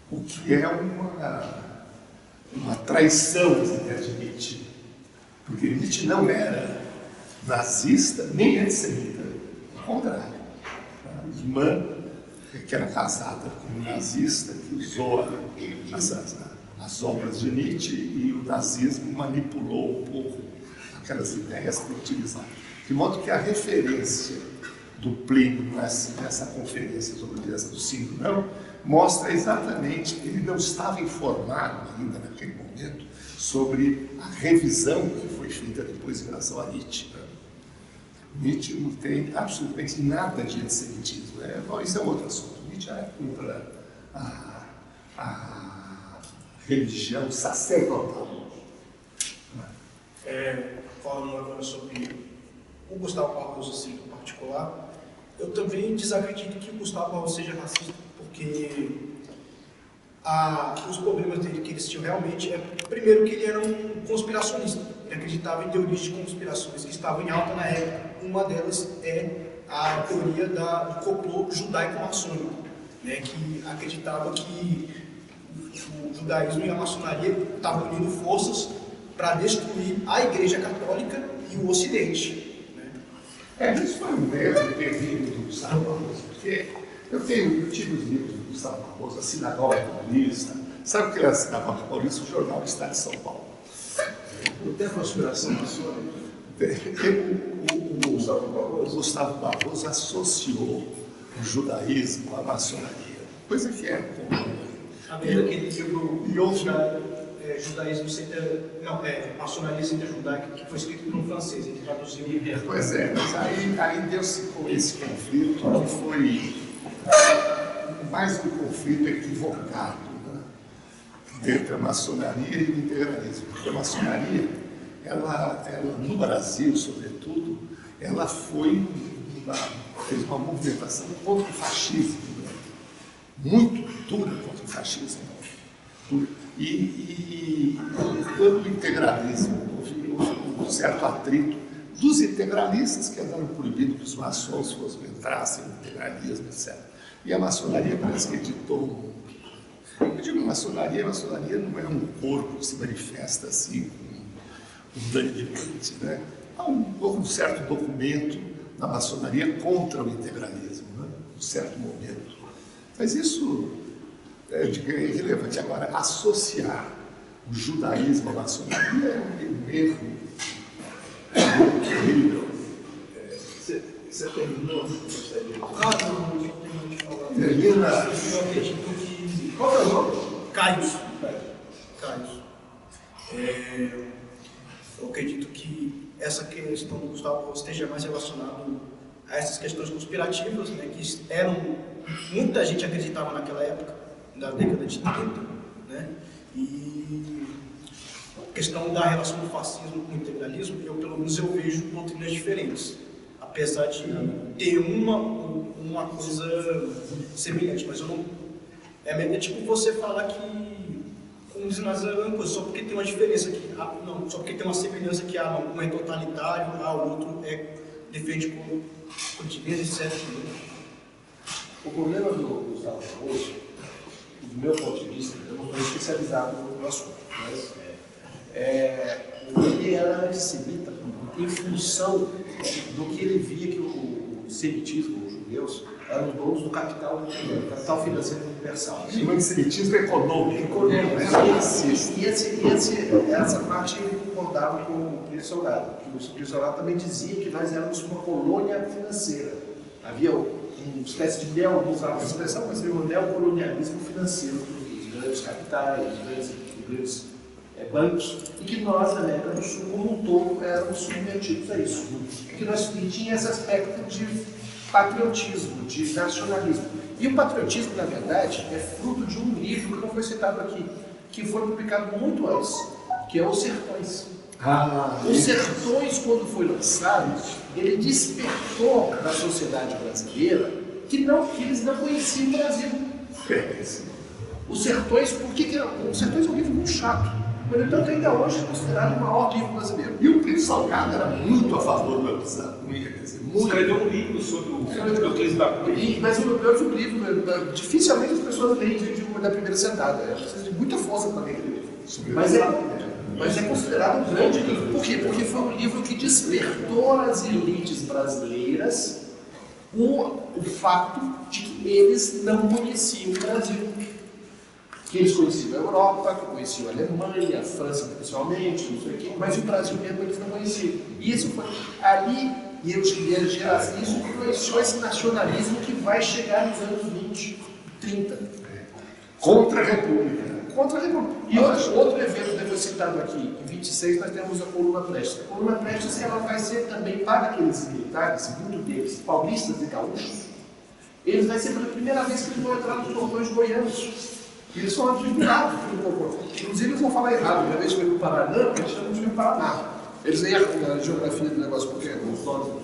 o que é uma traição às ideias de Nietzsche, porque Nietzsche não era nazista nem antissemita, ao contrário. A irmã, que era casada com um nazista, que usou as obras de Nietzsche, e o nazismo manipulou um pouco aquelas ideias para utilizar. De modo que a referência do Plínio nessa conferência sobre a aliança do sim e do não mostra exatamente que ele não estava informado ainda naquele momento sobre a revisão que foi feita depois em relação a Nietzsche. Nietzsche não tem absolutamente nada de antissemitismo. Isso é um outro assunto. Nietzsche é contra a religião sacerdotal. Falando agora sobre o Gustavo Barroso, assim, em particular, eu também desacredito que o Gustavo Barroso seja racista, porque os problemas dele que eles tinham realmente primeiro, que ele era um conspiracionista. Ele acreditava em teorias de conspirações que estavam em alta na época. Uma delas é a teoria do complô judaico-maçônico, né, que acreditava que o judaísmo e a maçonaria estavam unindo forças para destruir a Igreja Católica e o Ocidente. Né? Isso foi um erro terrível do Gustavo Barroso, porque eu tive os livros do Gustavo Barroso, a Sinagoga Paulista. Sabe o que era a Sinagoga Paulista? O jornal do Estado de São Paulo. Não tem a conspiração maçônica? O Gustavo Barroso associou o judaísmo à maçonaria. Coisa que é. A ver, aquele livro E outro. Judaísmo Maçonaria Judaica, que foi escrito por um francês, ele traduziu. Pois é, mas aí deu-se com esse conflito que foi mais um conflito equivocado, né, entre a maçonaria e o integralismo. Porque a maçonaria, ela no Brasil, sobretudo, ela fez uma movimentação contra o fascismo, né, muito dura contra o fascismo. E quando o integralismo, houve um certo atrito dos integralistas, que eram proibidos que os maçons entrassem no integralismo, etc. E a maçonaria parece que editou eu digo maçonaria não é um corpo que se manifesta assim, unanimemente, né? Há um certo documento da maçonaria contra o integralismo, né? Um certo momento. Mas isso é irrelevante. Agora, associar o judaísmo à maçonaria é um erro terrível. Você terminou? Termina. Qual é o nome? Caio. Eu acredito que essa questão do Gustavo esteja mais relacionada a essas questões conspirativas, né, que muita gente acreditava naquela época, da década de 30, né, e a questão da relação do fascismo com o integralismo, pelo menos eu vejo doutrinas diferentes, apesar de ter uma coisa semelhante, mas eu não... É tipo você falar que, como diz Nazaré, só porque tem uma diferença aqui, só porque tem uma semelhança que um é totalitário, o outro defende continência, etc. O problema do Gustavo Barroso, do meu ponto de vista, eu não sou especializado no assunto, mas ele era antissemita em função do que ele via que o semitismo, os judeus, eram donos do capital financeiro universal. O antissemitismo econômico. E essa parte ele concordava com o Plínio Salgado, que o Plínio Salgado também dizia que nós éramos uma colônia financeira. Havia uma espécie de não usava essa expressão, mas havia um neocolonialismo financeiro dos grandes capitais, dos grandes bancos, e que nós, na América do Sul, como um todo, éramos submetidos a isso. Porque nós tínhamos esse aspecto de patriotismo, de nacionalismo. E o patriotismo, na verdade, é fruto de um livro que não foi citado aqui, que foi publicado muito antes, que é Os Sertões. Os Sertões, quando foi lançado, ele despertou na sociedade brasileira que eles não conheciam o Brasil. Os Sertões, Os Sertões é um livro muito chato. Mas, entanto, ainda hoje é considerado o maior livro brasileiro. E o Plínio Salgado era muito a favor do avisado. Escreveu um livro sobre o crise da política. Mas o livro, dificilmente as pessoas leem da primeira sentada. Precisa de muita força para ler aquele livro. Mas é considerado um grande livro. Por quê? Porque foi um livro que despertou as elites brasileiras o fato de que eles não conheciam o Brasil. Que eles conheciam a Europa, que conheciam a Alemanha, a França principalmente, não sei o quê, mas o Brasil mesmo eles não conheciam. E isso foi ali, isso influenciou esse nacionalismo que vai chegar nos anos 20, 30. Contra a República. E outro evento que foi citado aqui, em 26 nós temos a Coluna Prestes. A Coluna Prestes ela vai ser também para aqueles militares, muito deles, paulistas e gaúchos, eles vai ser pela primeira vez que eles vão entrar nos portões goianos. Eles são admirados pelo portão. Inclusive eles vão falar errado, uma vez que foi para o Paraná, eles chamam de Paraná. Eles erram na geografia do negócio porque é gostoso.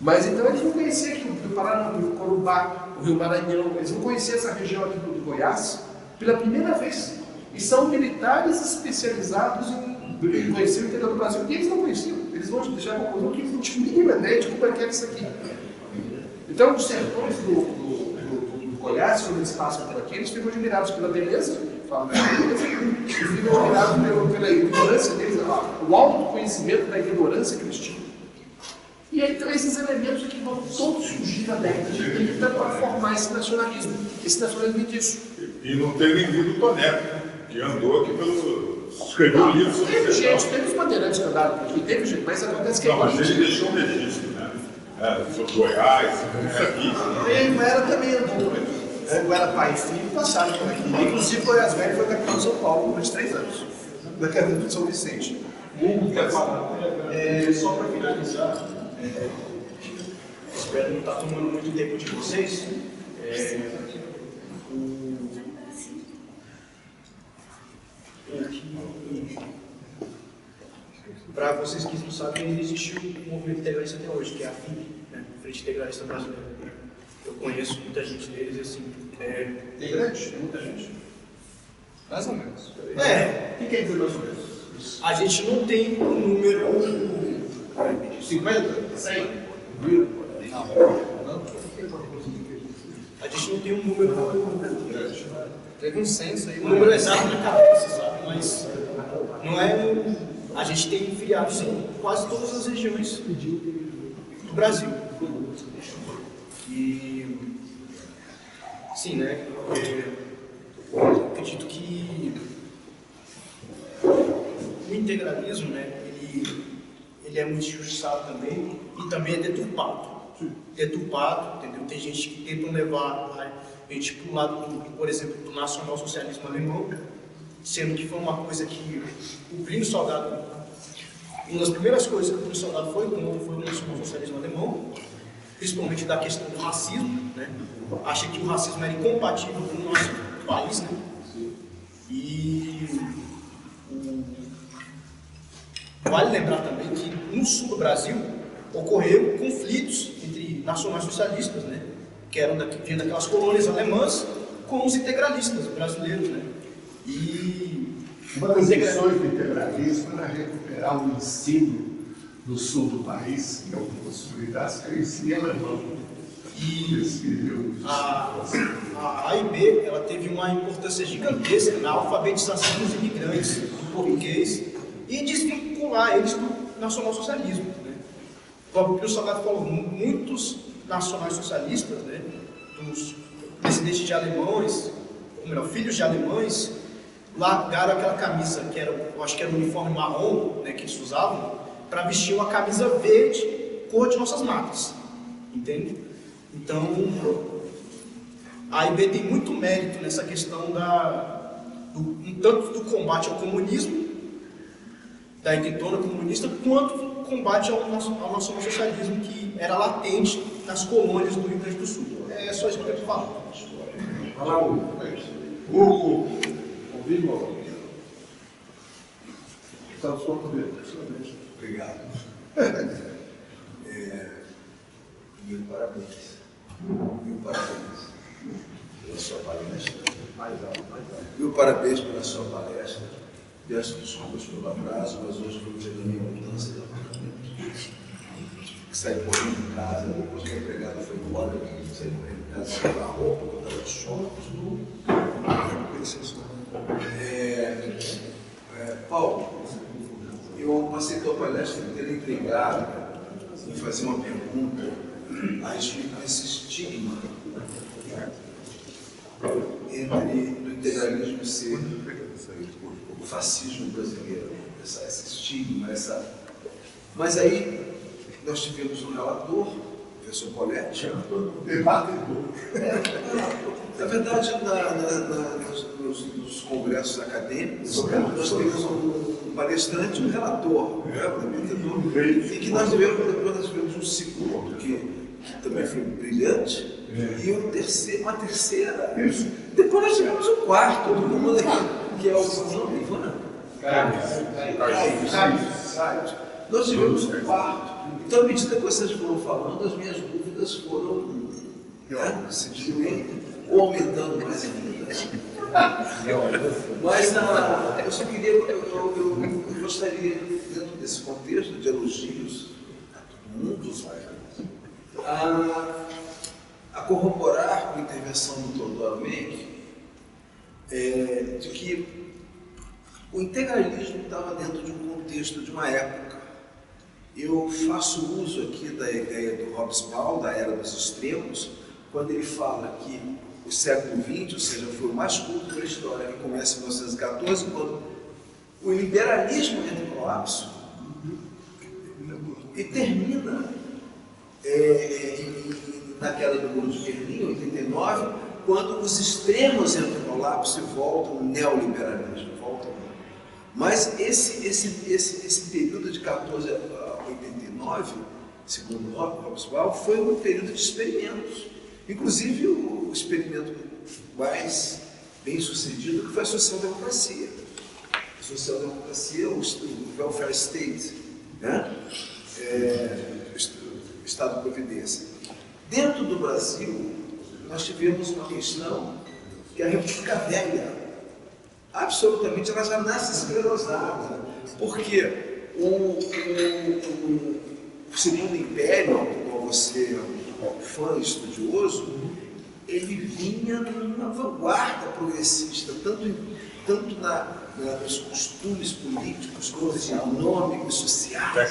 Mas então eles vão conhecer aqui o Rio Paraná, o Rio Corumbá, o Rio Maranhão, eles vão conhecer essa região aqui do Goiás pela primeira vez. E são militares especializados em conhecer o interior do Brasil. E eles não conheciam. Eles vão deixar a conclusão que eles não tinham mínima ideia de como é que era isso aqui. Então, os sertões do Goiás, quando eles passam por aqui, eles ficam admirados pela beleza, falam da beleza, e ficam admirados pela ignorância deles, o autoconhecimento da ignorância que eles tinham. E aí, então, esses elementos que vão todos surgir na década de 30 para formar esse nacionalismo disso. E não tem nem lido o Toneto, que andou aqui escreveu um livro sobre teve gente, teve os bandeirantes que andaram por aqui, teve gente, mas acontece que não, mas ele deixou um registro, né? Sobre Goiás, aqui. Ele era também andou. Eu era pai e filho, passaram por aqui. Inclusive, Goiás Velho foi capital de São Paulo durante 3 anos, da queda de São Vicente. Quer falar? Só para finalizar, espero não estar tomando muito tempo de vocês. Para vocês que não sabem, ainda existe um movimento integralista até hoje, que é a FIB, né? Frente Integralista Brasileira. Eu conheço muita gente deles e assim. Tem grande? Muita gente. Mais ou menos. O que quer dizer mais ou menos? A gente não tem um número. 50? 100? A gente não tem um número. Teve um censo aí. Um número exato na cabeça, sabe? Mas não é. A gente tem filiados em quase todas as regiões do Brasil. E. Sim, né? Eu acredito que o integralismo, né? Ele é muito injustiçado também e também é deturpado. Deturpado, entendeu? Tem gente que tentam levar a gente para o lado, por exemplo, do nacionalsocialismo alemão, sendo que foi uma coisa que o Plínio Salgado, uma das primeiras coisas que o Plínio Salgado foi contra foi o nacionalsocialismo alemão, principalmente da questão do racismo, né? Acha que o racismo era incompatível com o nosso país, né? E vale lembrar também que no sul do Brasil ocorreram conflitos entre nacionais-socialistas, né? Que vinham daquelas colônias alemãs com os integralistas brasileiros, né? E uma das missões do integralismo era recuperar o ensino do sul do país, que algumas possibilidades que eu ensino alemão. E a AIB, ela teve uma importância gigantesca na alfabetização dos imigrantes do português e desvincular eles do nacionalsocialismo, né? Como o Plínio Salgado falou, muitos nacionais-socialistas, né, dos descendentes de alemães, ou melhor, filhos de alemães, largaram aquela camisa que era, eu acho que era um uniforme marrom, né, que eles usavam, para vestir uma camisa verde, cor de nossas matas, entende? Então, a AIB tem muito mérito nessa questão tanto do combate ao comunismo, da intentona comunista, quanto do combate ao nacionalsocialismo que era latente nas colônias do Rio Grande do Sul. É só isso que eu quero falar. Fala Hugo. Ouviu? Está sua vez. Obrigado. Mil parabéns. Mil parabéns pela sua palestra. Mil parabéns pela sua palestra. Peço desculpas pelo atraso, mas hoje vou dizer a minha mudança de apartamento. Saí correndo de casa, depois que a empregada foi embora, saí correndo de casa, saí com a roupa, eu estava de short, Paulo, eu passei a tua palestra inteira intrigado em fazer uma pergunta a respeito desse estigma entre o integralismo ser o fascismo brasileiro, esse estigma, Mas aí nós tivemos um relator, o professor Poletti, debatedor. Na verdade, nos congressos acadêmicos, nós temos um palestrante e um relator, e que nós tivemos um segundo, que também foi brilhante, e uma terceira. Depois nós tivemos um quarto, todo mundo aqui, que é o Ivan. Nós tivemos um quarto. Então, à medida que vocês foram falando, as minhas dúvidas foram se diminuindo ou aumentando mais ainda. Mas eu só queria, eu gostaria, dentro desse contexto de elogios a todo mundo, a corroborar com a intervenção do Dr. Menck, de que o integralismo estava dentro de um contexto de uma época. Eu faço uso aqui da ideia do Hobsbawm, da era dos extremos, quando ele fala que o século XX, ou seja, foi o mais curto da história, que começa em 1914, quando o liberalismo entra em colapso e termina na queda do Muro de Berlim, em 89, quando os extremos entram no colapso e voltam o neoliberalismo. Mas esse período de 14 a 89, segundo Hobsbawm, foi um período de experimentos. Inclusive o experimento mais bem sucedido que foi a social-democracia. A social-democracia, o welfare state, né? O Estado-providência. Dentro do Brasil, nós tivemos uma questão que é a República Velha. Absolutamente, ela já nasce esclerosada, porque o Segundo Império, como você é um fã estudioso, ele vinha numa vanguarda progressista, tanto nos costumes políticos, como econômicos, sociais,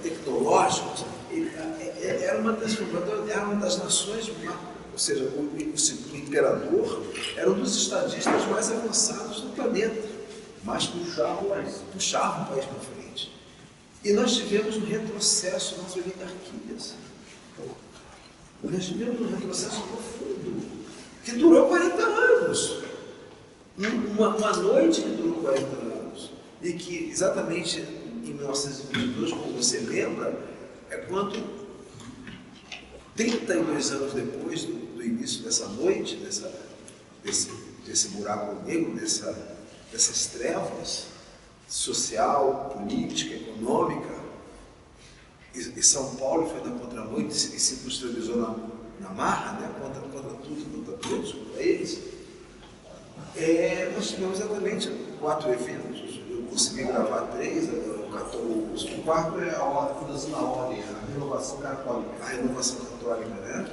tecnológicos. Era uma das nações, ou seja, o imperador era um dos estadistas mais avançados do planeta, mas puxava o país para frente. E nós tivemos um retrocesso nas oligarquias. Nós tivemos um retrocesso profundo, que durou 40 anos. Uma noite que durou 40 anos. E que, exatamente em 1922, como você lembra, é quando, 32 anos depois do início dessa noite, desse buraco negro, dessas trevas social, política, econômica, e São Paulo foi na contramão e se industrializou na marra, né? contra tudo, contra todos, contra eles. Nós tivemos exatamente 4 eventos. Eu consegui gravar 3, o quarto é a Fundação da Ordem, a Renovação Católica. A Renovação Católica, né?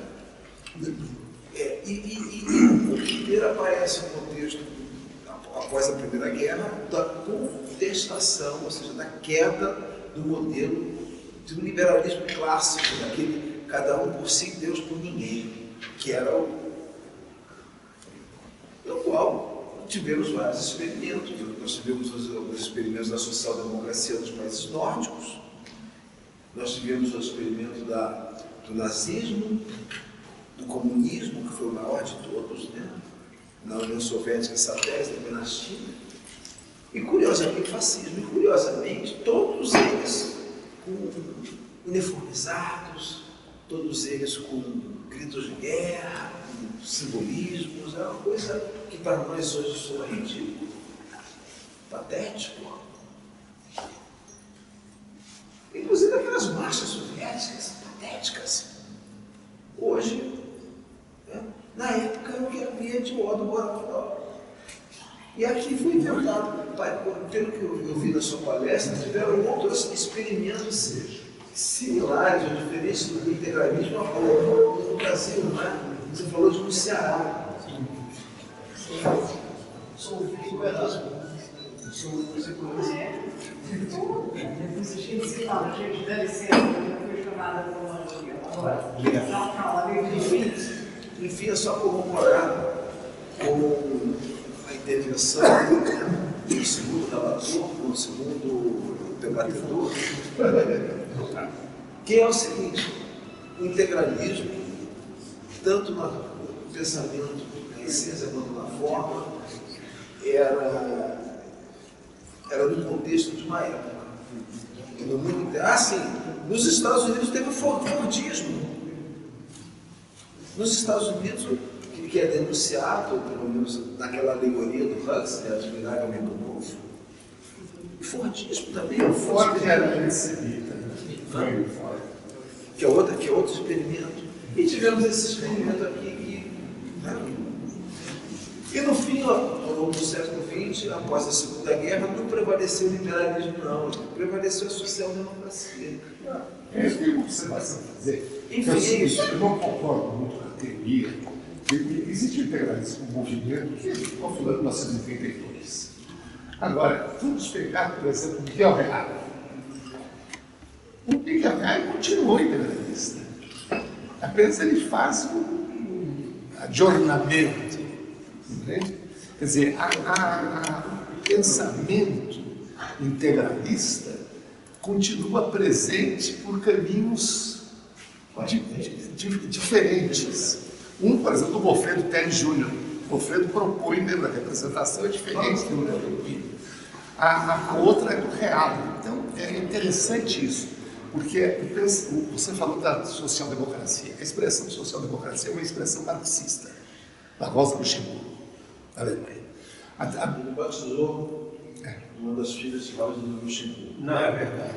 O primeiro aparece no contexto, após a Primeira Guerra, da contestação, ou seja, da queda do modelo de um liberalismo clássico, daquele cada um por si, Deus por ninguém, que era no qual tivemos vários experimentos. Nós tivemos os experimentos da social-democracia dos países nórdicos, nós tivemos o experimento do nazismo, do comunismo, que foi o maior de todos, né? Na União Soviética, satélite, depois na China, e curiosamente, fascismo, e curiosamente, todos eles uniformizados, todos eles com gritos de guerra, com simbolismos, é uma coisa que para nós hoje soa ridículo, patético. Inclusive aquelas marchas soviéticas, patéticas. Hoje, né, na época, eu que havia de modo moral. E aqui foi inventado, pelo que eu vi na sua palestra, tiveram outros experimentos similares ou diferentes do integralismo no Brasil, não é? Você falou de um Ceará. Sou um pedaço. Você conhece? Depois a gente se fala, a gente deve ser, eu fui chamada por uma agora. Enfim, é só corroborar com a intervenção do segundo relator, do segundo debatedor, que é o seguinte: o integralismo, tanto no pensamento, na essência quanto na forma, era no contexto de uma época. No mundo inteiro. Sim, nos Estados Unidos teve o Fordismo. Nos Estados Unidos, que é denunciado, pelo menos naquela alegoria do Huxley, a atividade ao mundo novo, o Fordismo também é um Ford era antissemita, que é outro experimento. E tivemos esse experimento aqui. E no fim, ao longo do século XX, após a Segunda Guerra, não prevaleceu o liberalismo, não. Prevaleceu a social-democracia. É isso que eu observação fazer. Enfim, é isso. Eu não concordo muito com a teoria. Existe o integralismo como movimento que estou falando em 1932. Agora, vamos pegar, por exemplo, o Miguel Reale. O Miguel Reale continuou integralista. Apenas ele faz um adornamento. Entende? Quer dizer, o pensamento integralista continua presente por caminhos diferentes. Um, por exemplo, do Goffredo Terry Júnior. O Goffredo propõe dentro da representação diferente do Plínio. A outra é do Reale. Então, é interessante isso, porque você falou da social-democracia. A expressão social-democracia é uma expressão marxista, da Rosa Luxemburgo, da Alemanha. Ele batizou uma das filhas de Rosa Luxemburgo. Não, é verdade.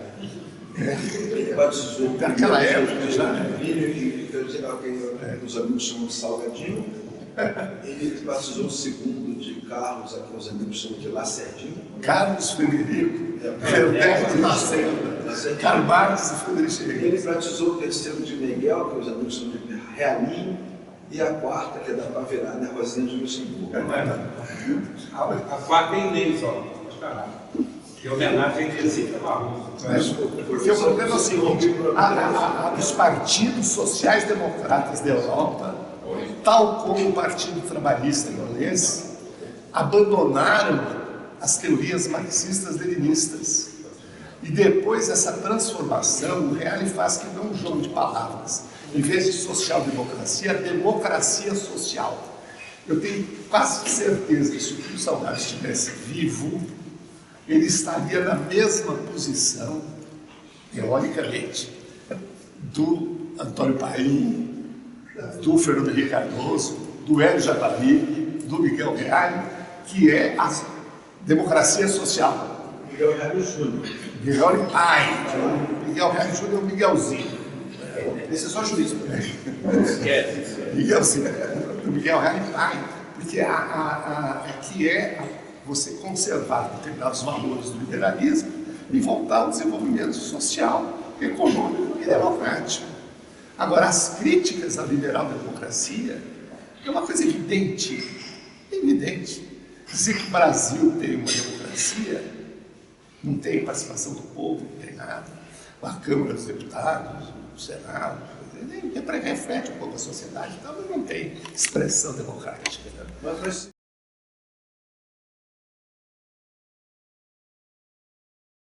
Ele batizou naquela época já. Os amigos chamam de Salgadinho. Ele batizou o segundo de Carlos, a que os amigos chamam de Lacerdinho. Carlos Frederico, Fernando de Lacerda, Karl Marx e Friedrich Engels. Ele batizou o terceiro de Miguel, que os amigos chamam de Realinho, e a quarta, que é da Paverana, a Rosinha de Luxemburgo. A quarta é Inês, ó. Que homenagem a Inesita Barroso. Porque o problema é o seguinte: os partidos sociais-democratas da Europa, tal como o Partido Trabalhista inglês, abandonaram as teorias marxistas-leninistas. E depois dessa transformação, o Reale faz que não é um jogo de palavras. Em vez de social-democracia, democracia social. Eu tenho quase certeza que se o Plínio Salgado estivesse vivo, ele estaria na mesma posição, teoricamente, do Antônio Paim, do Fernando Henrique Cardoso, do Hélio Javari, do Miguel Reale, que é a democracia social. Miguel Reale Júnior. Miguel Reale Júnior é o Miguelzinho. Esse é só juiz. Miguelzinho. O Miguel Reale Pai, porque aqui é você conservar determinados valores do liberalismo e voltar ao desenvolvimento social, econômico e democrático. Agora, as críticas à liberal-democracia é uma coisa evidente. Dizer que o Brasil tem uma democracia, não tem participação do povo, não tem nada. A Câmara dos Deputados, o Senado, reflete um pouco a sociedade, então não tem expressão democrática. Né? Mas